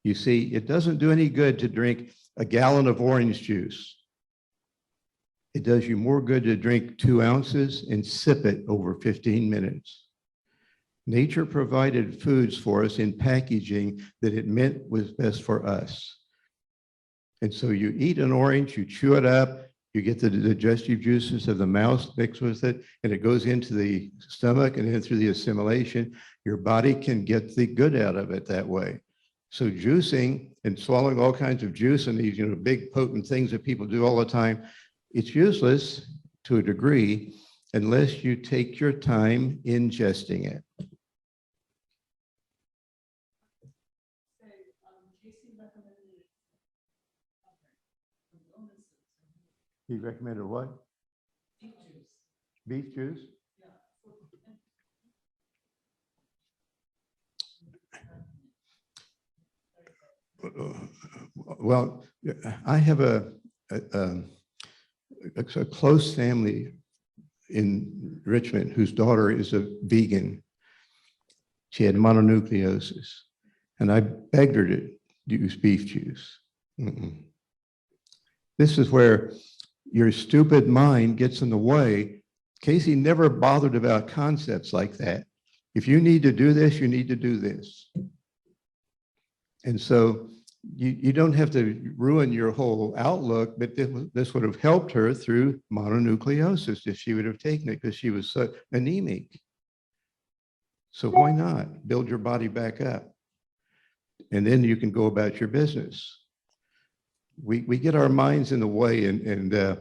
You see, it doesn't do any good to drink a gallon of orange juice. It does you more good to drink 2 ounces and sip it over 15 minutes. Nature provided foods for us in packaging that it meant was best for us. And so you eat an orange, you chew it up, you get the digestive juices of the mouth mixed with it, and it goes into the stomach and then through the assimilation. Your body can get the good out of it that way. So juicing and swallowing all kinds of juice and these, big potent things that people do all the time, it's useless to a degree unless you take your time ingesting it. He recommended what? Beef juice. Beef juice? Well, I have a close family in Richmond whose daughter is a vegan. She had mononucleosis, and I begged her to use beef juice. This is where your stupid mind gets in the way. Cayce never bothered about concepts like that. If you need to do this, you need to do this. And so you don't have to ruin your whole outlook, but this would have helped her through mononucleosis if she would have taken it, because she was so anemic. So why not build your body back up? And then you can go about your business. We get our minds in the way, and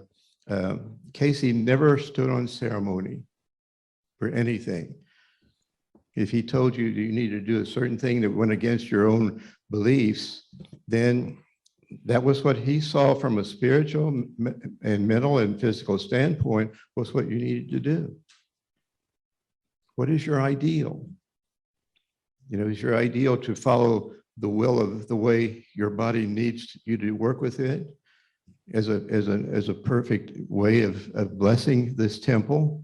Cayce never stood on ceremony for anything. If he told you you need to do a certain thing that went against your own beliefs, then that was what he saw from a spiritual and mental and physical standpoint was what you needed to do. what is your ideal? You know, is your ideal to follow the will of the way your body needs you to work with it as a perfect way of blessing this temple?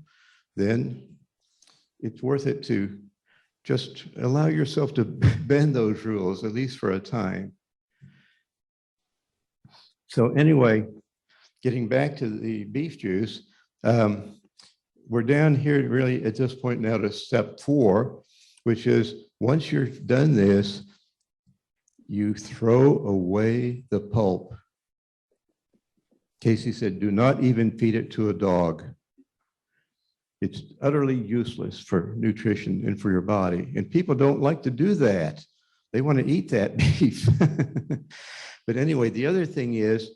Then it's worth it to just allow yourself to bend those rules, at least for a time. So anyway, getting back to the beef juice, we're down here really at this point now to step 4, which is once you've done this, you throw away the pulp. Cayce said, do not even feed it to a dog. It's utterly useless for nutrition and for your body. And people don't like to do that. They want to eat that beef. But anyway, the other thing is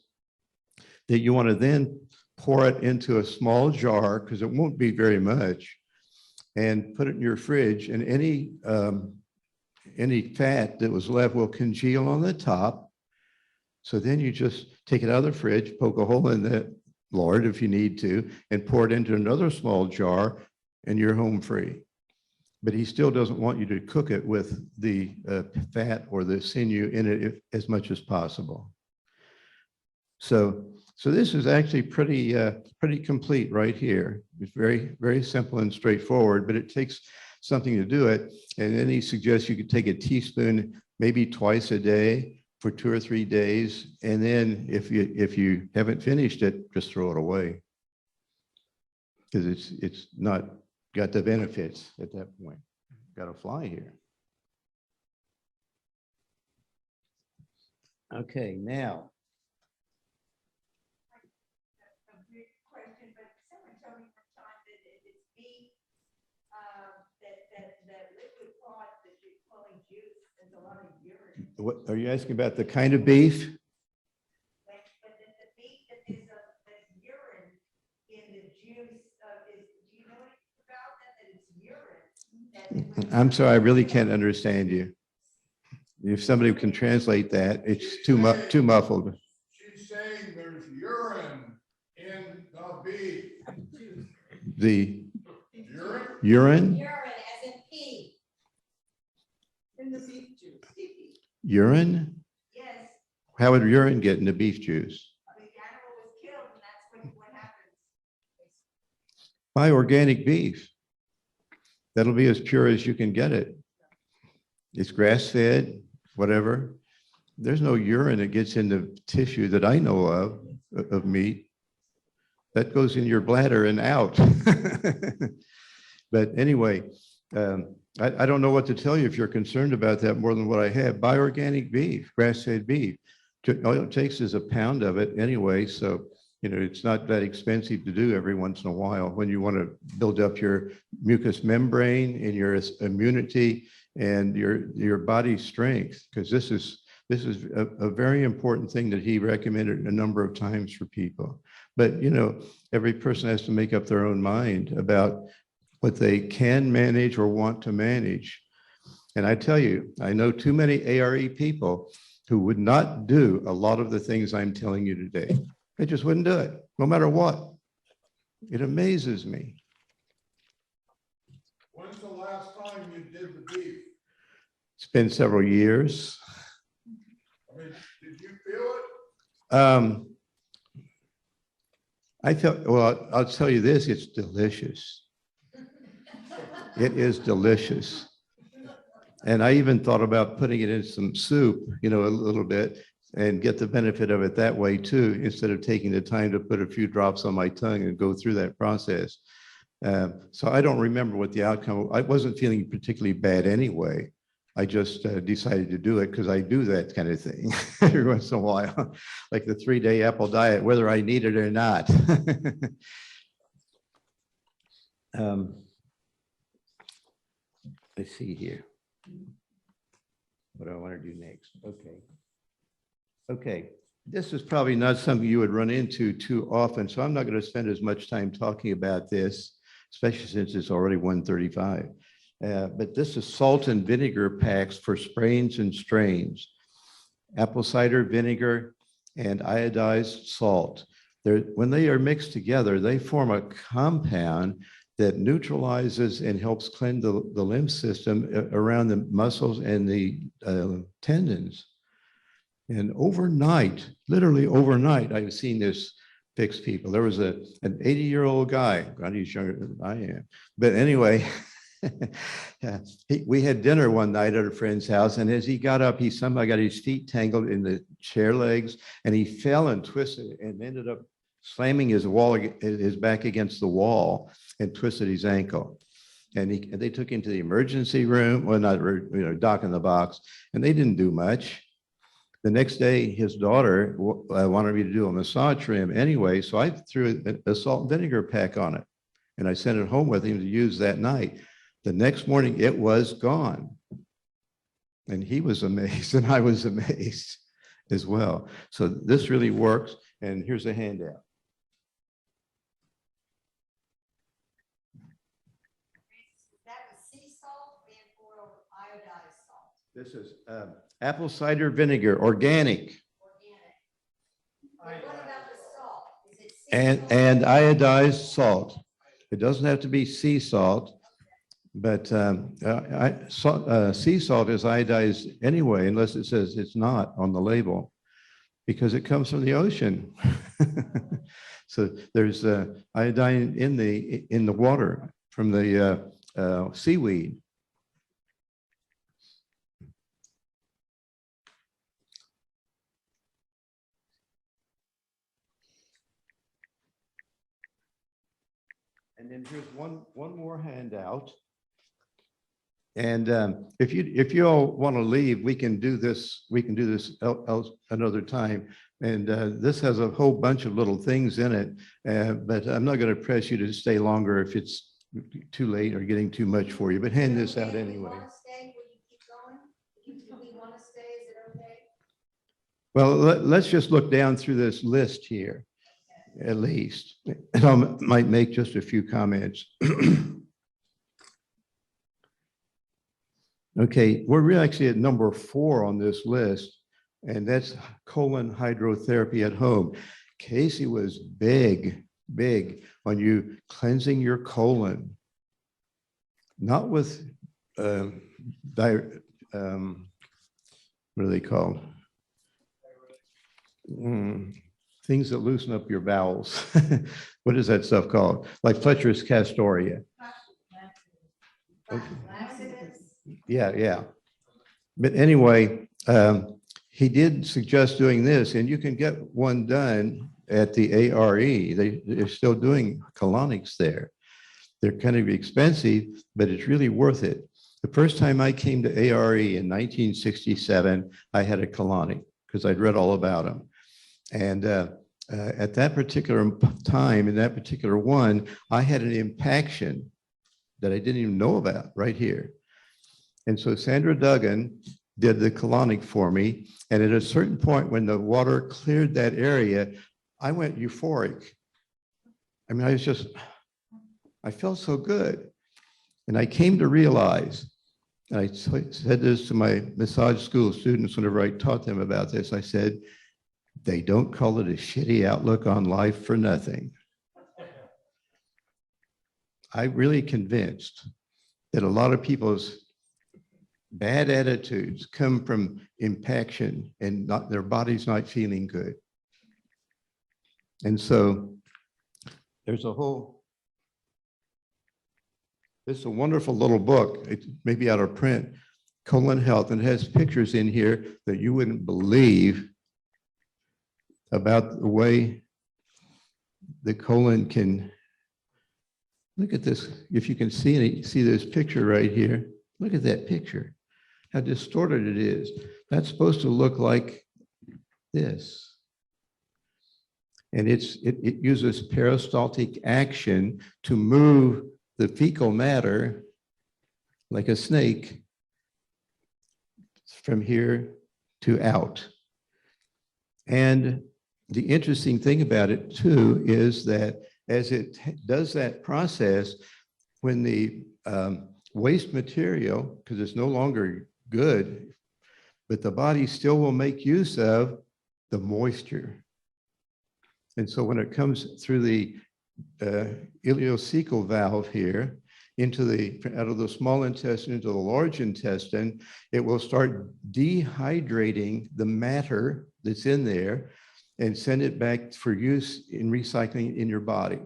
that you want to then pour it into a small jar, because it won't be very much, and put it in your fridge, and any fat that was left will congeal on the top. So then you just take it out of the fridge, poke a hole in the lard if you need to, and pour it into another small jar, and you're home free. But he still doesn't want you to cook it with the fat or the sinew in it as much as possible. So this is actually pretty complete right here. It's very, very simple and straightforward, but it takes something to do it. And then he suggests you could take a teaspoon, maybe twice a day for 2 or 3 days. And then if you haven't finished it, just throw it away, because it's not got the benefits at that point. Got a fly here. Okay, now. A weird question, but someone told me one time that if it's beef, that liquid part that you're calling juice, there's a lot of urine. What are you asking about? The kind of beef? But the beef that there's urine in the juice, do you know anything about that? That it's urine? I'm sorry, I really can't understand you. If somebody can translate that, it's too muffled. She's saying there's urine in the beef. The Urine? urine? Urine as in pee. In the beef juice. Urine? Yes, How would urine get into beef juice? the animal was killed and that's what happens. Buy organic beef. That'll be as pure as you can get it. It's grass-fed, whatever. There's no urine that gets into tissue that I know of meat. That goes in your bladder and out. But anyway, I don't know what to tell you if you're concerned about that more than what I have. Buy organic beef, grass-fed beef. All it takes is a pound of it anyway. So, you know, it's not that expensive to do every once in a while when you want to build up your mucous membrane and your immunity and your body's strength, because this is a very important thing that he recommended a number of times for people. But, you know, every person has to make up their own mind about what they can manage or want to manage. And I tell you, I know too many ARE people who would not do a lot of the things I'm telling you today. They just wouldn't do it, no matter what. It amazes me. When's the last time you did the beef? It's been several years. I mean, did you feel it? I felt, well, I'll tell you this, it's delicious. It is delicious. And I even thought about putting it in some soup, you know, a little bit, and get the benefit of it that way too, instead of taking the time to put a few drops on my tongue and go through that process. So I don't remember what the outcome, I wasn't feeling particularly bad anyway. I just decided to do it because I do that kind of thing every once in a while, like the 3-day apple diet, whether I need it or not. Let's see here. What do I want to do next? Okay. This is probably not something you would run into too often, so I'm not going to spend as much time talking about this, especially since it's already 1:35. But this is salt and vinegar packs for sprains and strains. Apple cider vinegar and iodized salt. When they are mixed together, they form a compound that neutralizes and helps cleanse the lymph system around the muscles and the tendons. And overnight, literally overnight, I've seen this fix people. There was an 80-year-old guy, God, he's younger than I am. But anyway, we had dinner one night at a friend's house, and as he got up, he somehow got his feet tangled in the chair legs, and he fell and twisted and ended up slamming his back against the wall and twisted his ankle. And they took him to the emergency room, well, not, doc in the box, and they didn't do much. The next day, his daughter wanted me to do a massage for him anyway, so I threw a salt and vinegar pack on it, and I sent it home with him to use that night. The next morning, it was gone. And he was amazed, and I was amazed as well. So this really works, and here's a handout. Is that with sea salt and/or iodized salt? This is apple cider vinegar, organic, Organic. But what about the salt? Is it sea and salt? iodized salt. It doesn't have to be sea salt, but sea salt is iodized anyway, unless it says it's not on the label, because it comes from the ocean. So there's iodine in the water from the seaweed. And then here's one more handout. And if you all want to leave, we can do this. We can do this another time. And this has a whole bunch of little things in it. But I'm not going to press you to stay longer if it's too late or getting too much for you. But hand this out Okay, anyway. You want to stay? Will you keep going? Do we want to stay? Is it okay? Well, let's just look down through this list here, at least. And I might make just a few comments. Okay, we're really actually at number 4 on this list, and that's colon hydrotherapy at home. Cayce was big on you cleansing your colon, not with, what are they called? Things that loosen up your bowels. What is that stuff called? Like Fletcher's Castoria. Okay. Laxatives? Yeah. But anyway, he did suggest doing this, and you can get one done at the ARE. They're still doing colonics there. They're kind of expensive, but it's really worth it. The first time I came to ARE in 1967, I had a colonic because I'd read all about them. And at that particular time, in that particular one, I had an impaction that I didn't even know about right here. And so Sandra Duggan did the colonic for me. And at a certain point, when the water cleared that area, I went euphoric. I mean, I felt so good. And I came to realize, and I said this to my massage school students whenever I taught them about this, I said, they don't call it a shitty outlook on life for nothing. I'm really convinced that a lot of people's bad attitudes come from impaction and not their body's not feeling good. And so there's it's a wonderful little book. It may be out of print, Colon Health, and it has pictures in here that you wouldn't believe about the way the colon can. Look at this. If you can see this picture right here. Look at that picture. How distorted it is. That's supposed to look like this. And it uses peristaltic action to move the fecal matter like a snake from here to out. And the interesting thing about it too is that as it does that process, when the waste material, because it's no longer good, but the body still will make use of the moisture. And so when it comes through the ileocecal valve here into out of the small intestine into the large intestine. It will start dehydrating the matter that's in there and send it back for use in recycling in your body.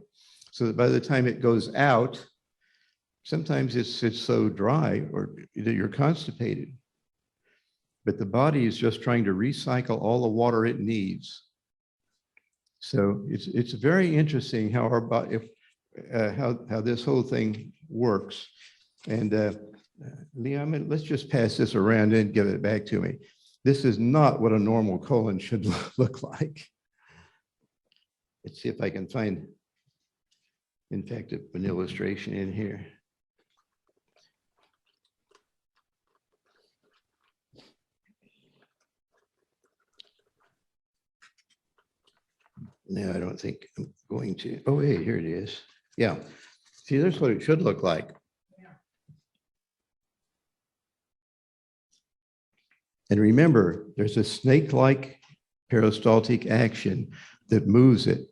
So that by the time it goes out, sometimes it's so dry or that you're constipated. But the body is just trying to recycle all the water it needs. So it's very interesting how our body, how this whole thing works. And Liam, let's just pass this around and give it back to me. This is not what a normal colon should look like. Let's see if I can find, in fact, an illustration in here. No, I don't think I'm going to. Oh, hey, here it is. Yeah. See, that's what it should look like. And remember, there's a snake-like peristaltic action that moves it.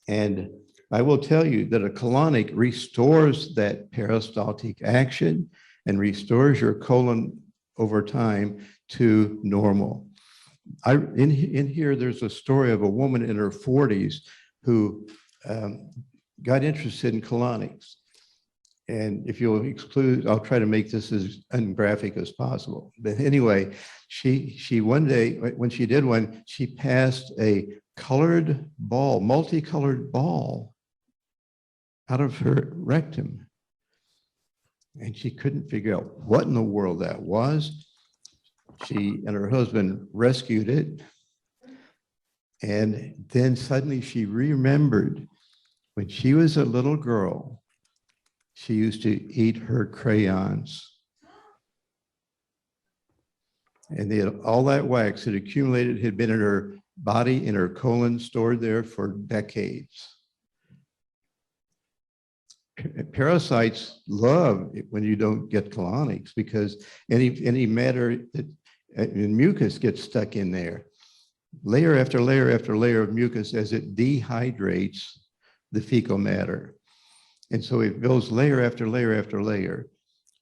And I will tell you that a colonic restores that peristaltic action and restores your colon over time to normal. In here, there's a story of a woman in her 40s who got interested in colonics. And if you'll exclude, I'll try to make this as ungraphic as possible. But anyway, she one day, when she did one, she passed a colored ball, multicolored ball out of her rectum. And she couldn't figure out what in the world that was. She and her husband rescued it. And then suddenly she remembered when she was a little girl, she used to eat her crayons. And all that wax that accumulated had been in her body, in her colon, stored there for decades. Parasites love it when you don't get colonics because any matter that and mucus gets stuck in there. Layer after layer after layer of mucus as it dehydrates the fecal matter. And so it builds layer after layer after layer.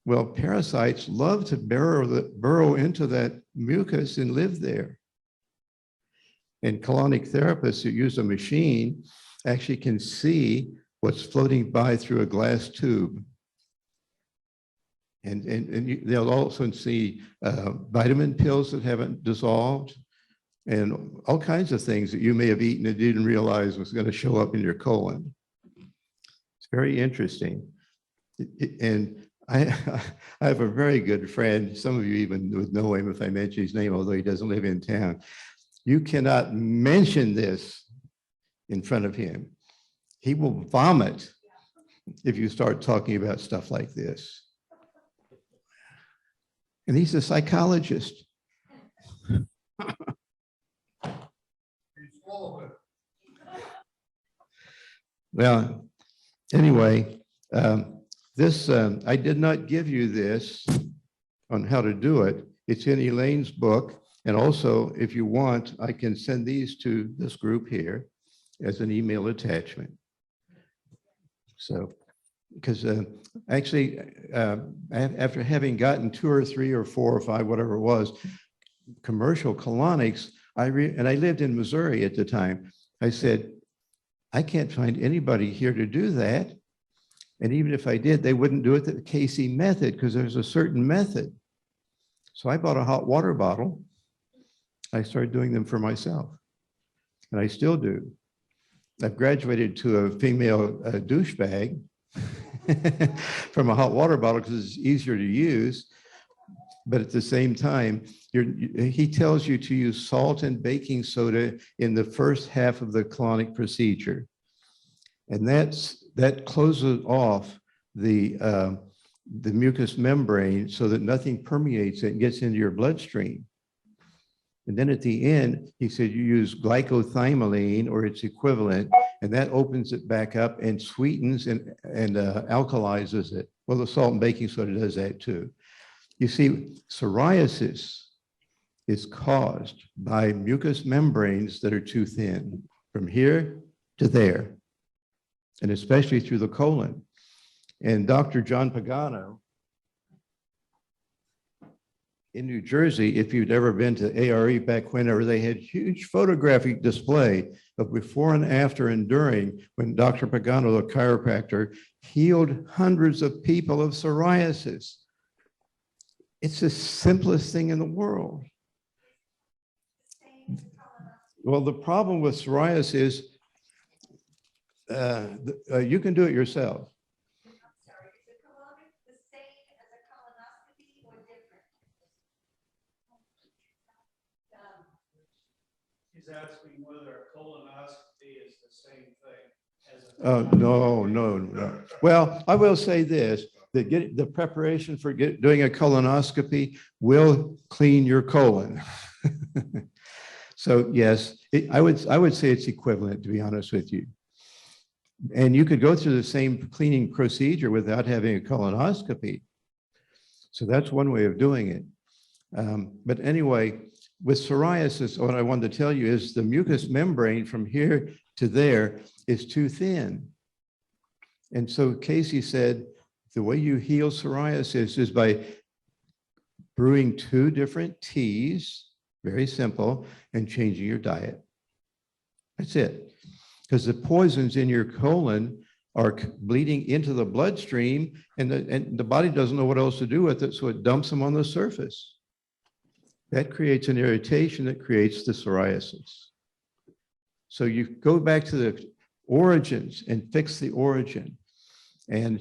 Well, parasites love to burrow into that mucus and live there. And colonic therapists who use a machine actually can see what's floating by through a glass tube. And they'll also see vitamin pills that haven't dissolved and all kinds of things that you may have eaten and didn't realize was going to show up in your colon. It's very interesting. And I have a very good friend. Some of you even would know him if I mention his name, although he doesn't live in town. You cannot mention this in front of him. He will vomit if you start talking about stuff like this. And he's a psychologist. Well, anyway, I did not give you this on how to do it. It's in Elaine's book. And also, if you want, I can send these to this group here as an email attachment. So, because actually, after having gotten 2 or 3 or 4 or 5, whatever it was, commercial colonics, and I lived in Missouri at the time, I said, I can't find anybody here to do that. And even if I did, they wouldn't do it the Cayce method because there's a certain method. So I bought a hot water bottle. I started doing them for myself. And I still do. I've graduated to a female douchebag from a hot water bottle because it's easier to use. But at the same time, he tells you to use salt and baking soda in the first half of the colonic procedure. And that closes off the mucous membrane so that nothing permeates it and gets into your bloodstream. And then at the end, he said you use glycosylthymine or its equivalent, and that opens it back up and sweetens and alkalizes it. Well, the salt and baking soda does that too. You see, psoriasis is caused by mucous membranes that are too thin, from here to there. and especially through the colon. And Dr. John Pagano in New Jersey, if you'd ever been to ARE back whenever, they had huge photographic display of before and after and during, when Dr. Pagano, the chiropractor, healed hundreds of people of psoriasis. It's the simplest thing in the world. Well, the problem with psoriasis is you can do it yourself. I'm sorry, is a colonic the same as a colonoscopy or different? He's asking whether a colonoscopy is the same thing as a. No. Well, I will say this, that the preparation for doing a colonoscopy will clean your colon. So yes, I would say it's equivalent, to be honest with you. And you could go through the same cleaning procedure without having a colonoscopy. So that's one way of doing it. But anyway, with psoriasis, what I wanted to tell you is the mucous membrane from here to there is too thin. And so Cayce said, the way you heal psoriasis is by brewing 2 different teas, very simple, and changing your diet. That's it. Because the poisons in your colon are bleeding into the bloodstream, and the body doesn't know what else to do with it, so it dumps them on the surface. That creates an irritation that creates the psoriasis. So you go back to the origins and fix the origin. And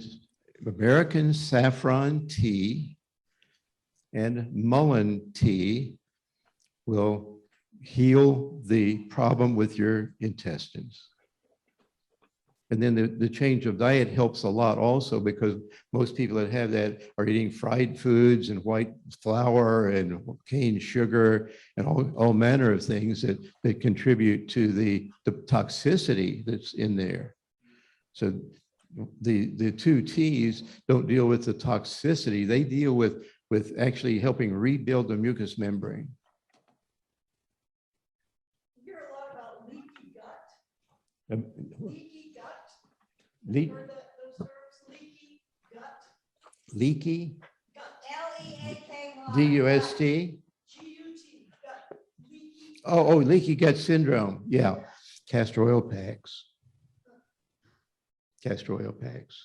American saffron tea and mullein tea will heal the problem with your intestines. And then the change of diet helps a lot also, because most people that have that are eating fried foods and white flour and cane sugar and all manner of things that contribute to the toxicity that's in there. So the 2 teas don't deal with the toxicity. They deal with actually helping rebuild the mucous membrane. You hear a lot about leaky gut, Um, leaky gut. le- Heard those terms, leaky gut, Leaky, gut, Leaky. D-U-S-T. G-U-T, gut, leaky. Oh, leaky gut syndrome. Yeah, castor oil packs. Castor oil packs.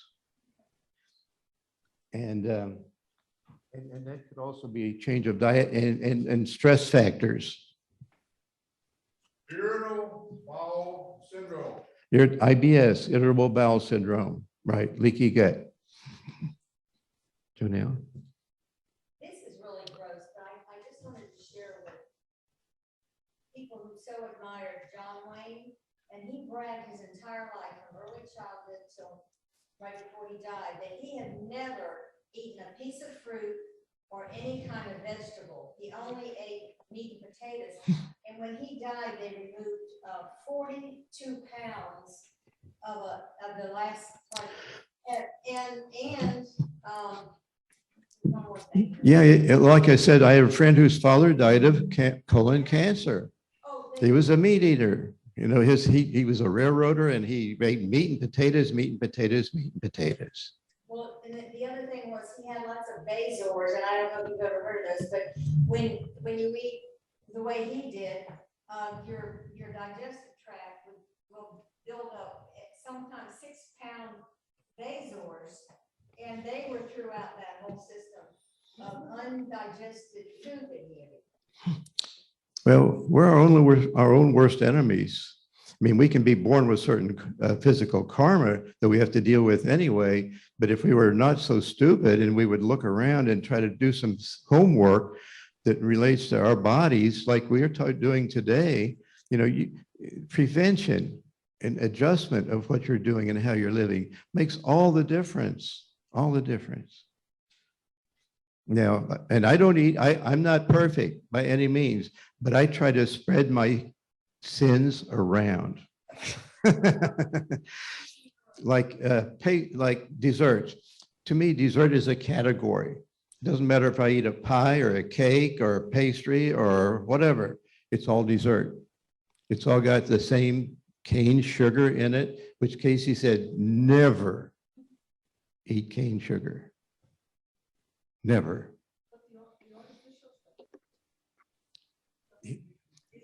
And that could also be a change of diet and stress factors. Irritable bowel syndrome. IBS, irritable bowel syndrome, right? Leaky gut. Janelle? This is really gross, but I just wanted to share with people who so admired John Wayne, and he bragged his entire life, from early childhood till right before he died, that he had never eaten a piece of fruit or any kind of vegetable. He only ate meat and potatoes. And when he died, they removed 42 pounds of the last part. And one more thing. Yeah, like I said, I have a friend whose father died of colon cancer. Oh, He was a meat eater. You know, he was a railroader, and he ate meat and potatoes, meat and potatoes, meat and potatoes. well, and the other thing was he had lots of basors, and I don't know if you've ever heard of this, but when you eat the way he did, your digestive tract will build up sometimes 6-pound basors, and they were throughout that whole system of undigested food that he ate. Well, we're our own worst enemies. I mean, we can be born with certain physical karma that we have to deal with anyway. But if we were not so stupid and we would look around and try to do some homework that relates to our bodies, like we are doing today, you know, prevention and adjustment of what you're doing and how you're living makes all the difference, all the difference. Now, and I don't eat, I'm not perfect by any means, but I try to spread my sins around. Like desserts. To me, dessert is a category. It doesn't matter if I eat a pie or a cake or a pastry or whatever, it's all dessert. It's all got the same cane sugar in it which Cayce said, never eat cane sugar. Never.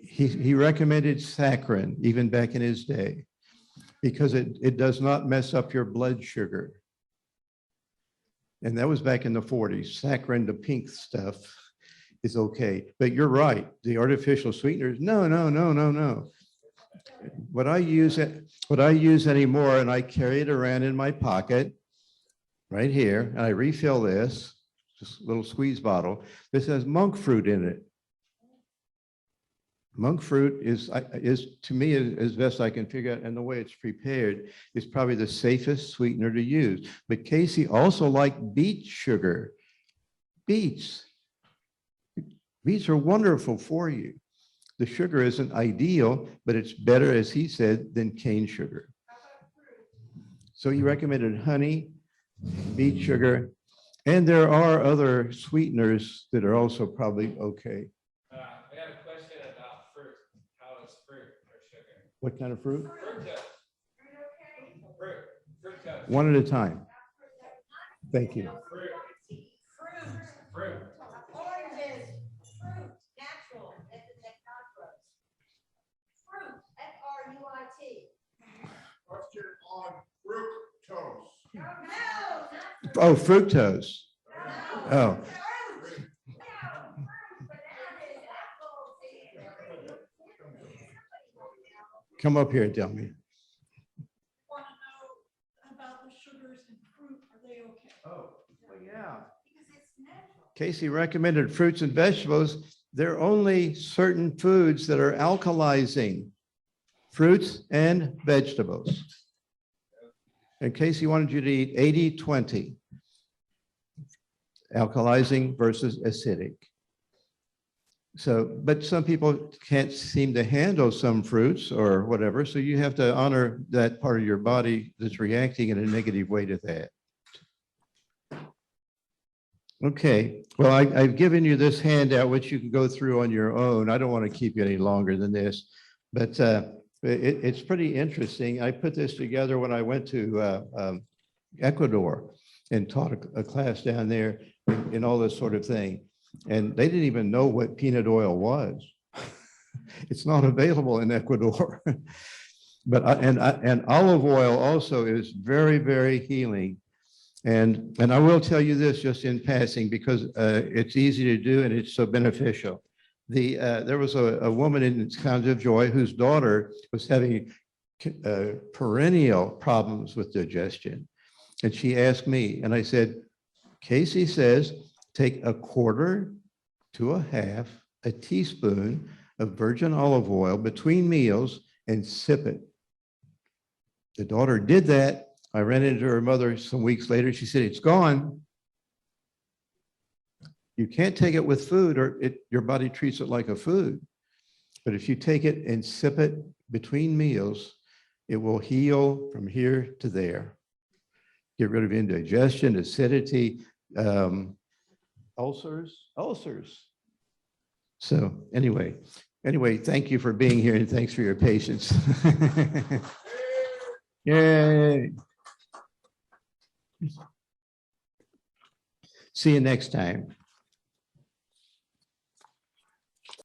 He recommended saccharin even back in his day because it does not mess up your blood sugar. And that was back in the 40s. Saccharin, the pink stuff, is okay. But you're right. The artificial sweeteners, no. What I use anymore, and I carry it around in my pocket right here, and I refill this, just a little squeeze bottle. This has monk fruit in it. Monk fruit is to me, as best I can figure out, and the way it's prepared is probably the safest sweetener to use. But Cayce also liked beet sugar. Beets are wonderful for you. The sugar isn't ideal, but it's better, as he said, than cane sugar. So he recommended honey, beet sugar, and there are other sweeteners that are also probably okay. I got a question about fruit. How is fruit or sugar? What kind of fruit? Fructose. Fructose. One at a time. Thank you. Fruit. Fruit. Oranges, fruit, natural, that not grows. Fruit, F-R-U-I-T. Question on fructose. No, not fruit. Oh, fructose. No. Oh, Fruit. No, fruit, bananas, apples. come up here and tell me. Want to know about the sugars in fruit, are they okay? Oh, well, yeah. Because it's natural. Cayce recommended fruits and vegetables. There are only certain foods that are alkalizing, fruits and vegetables. And Cayce wanted you to eat 80-20, alkalizing versus acidic. So, but some people can't seem to handle some fruits or whatever, so you have to honor that part of your body that's reacting in a negative way to that. Okay, well, I've given you this handout, which you can go through on your own. I don't want to keep you any longer than this, but it's pretty interesting. I put this together when I went to Ecuador and taught a class down there in all this sort of thing. And they didn't even know what peanut oil was. It's not available in Ecuador. But and olive oil also is very, very healing. And I will tell you this just in passing, because it's easy to do and it's so beneficial. There was a woman in Sounds of Joy whose daughter was having perennial problems with digestion. And she asked me, and I said, Cayce says, take 1/4 to 1/2 a teaspoon of virgin olive oil between meals and sip it. The daughter did that. I ran into her mother some weeks later. She said, it's gone. You can't take it with food or your body treats it like a food. But if you take it and sip it between meals, it will heal from here to there. Get rid of indigestion, acidity, ulcers. So anyway, thank you for being here and thanks for your patience. Yay. See you next time.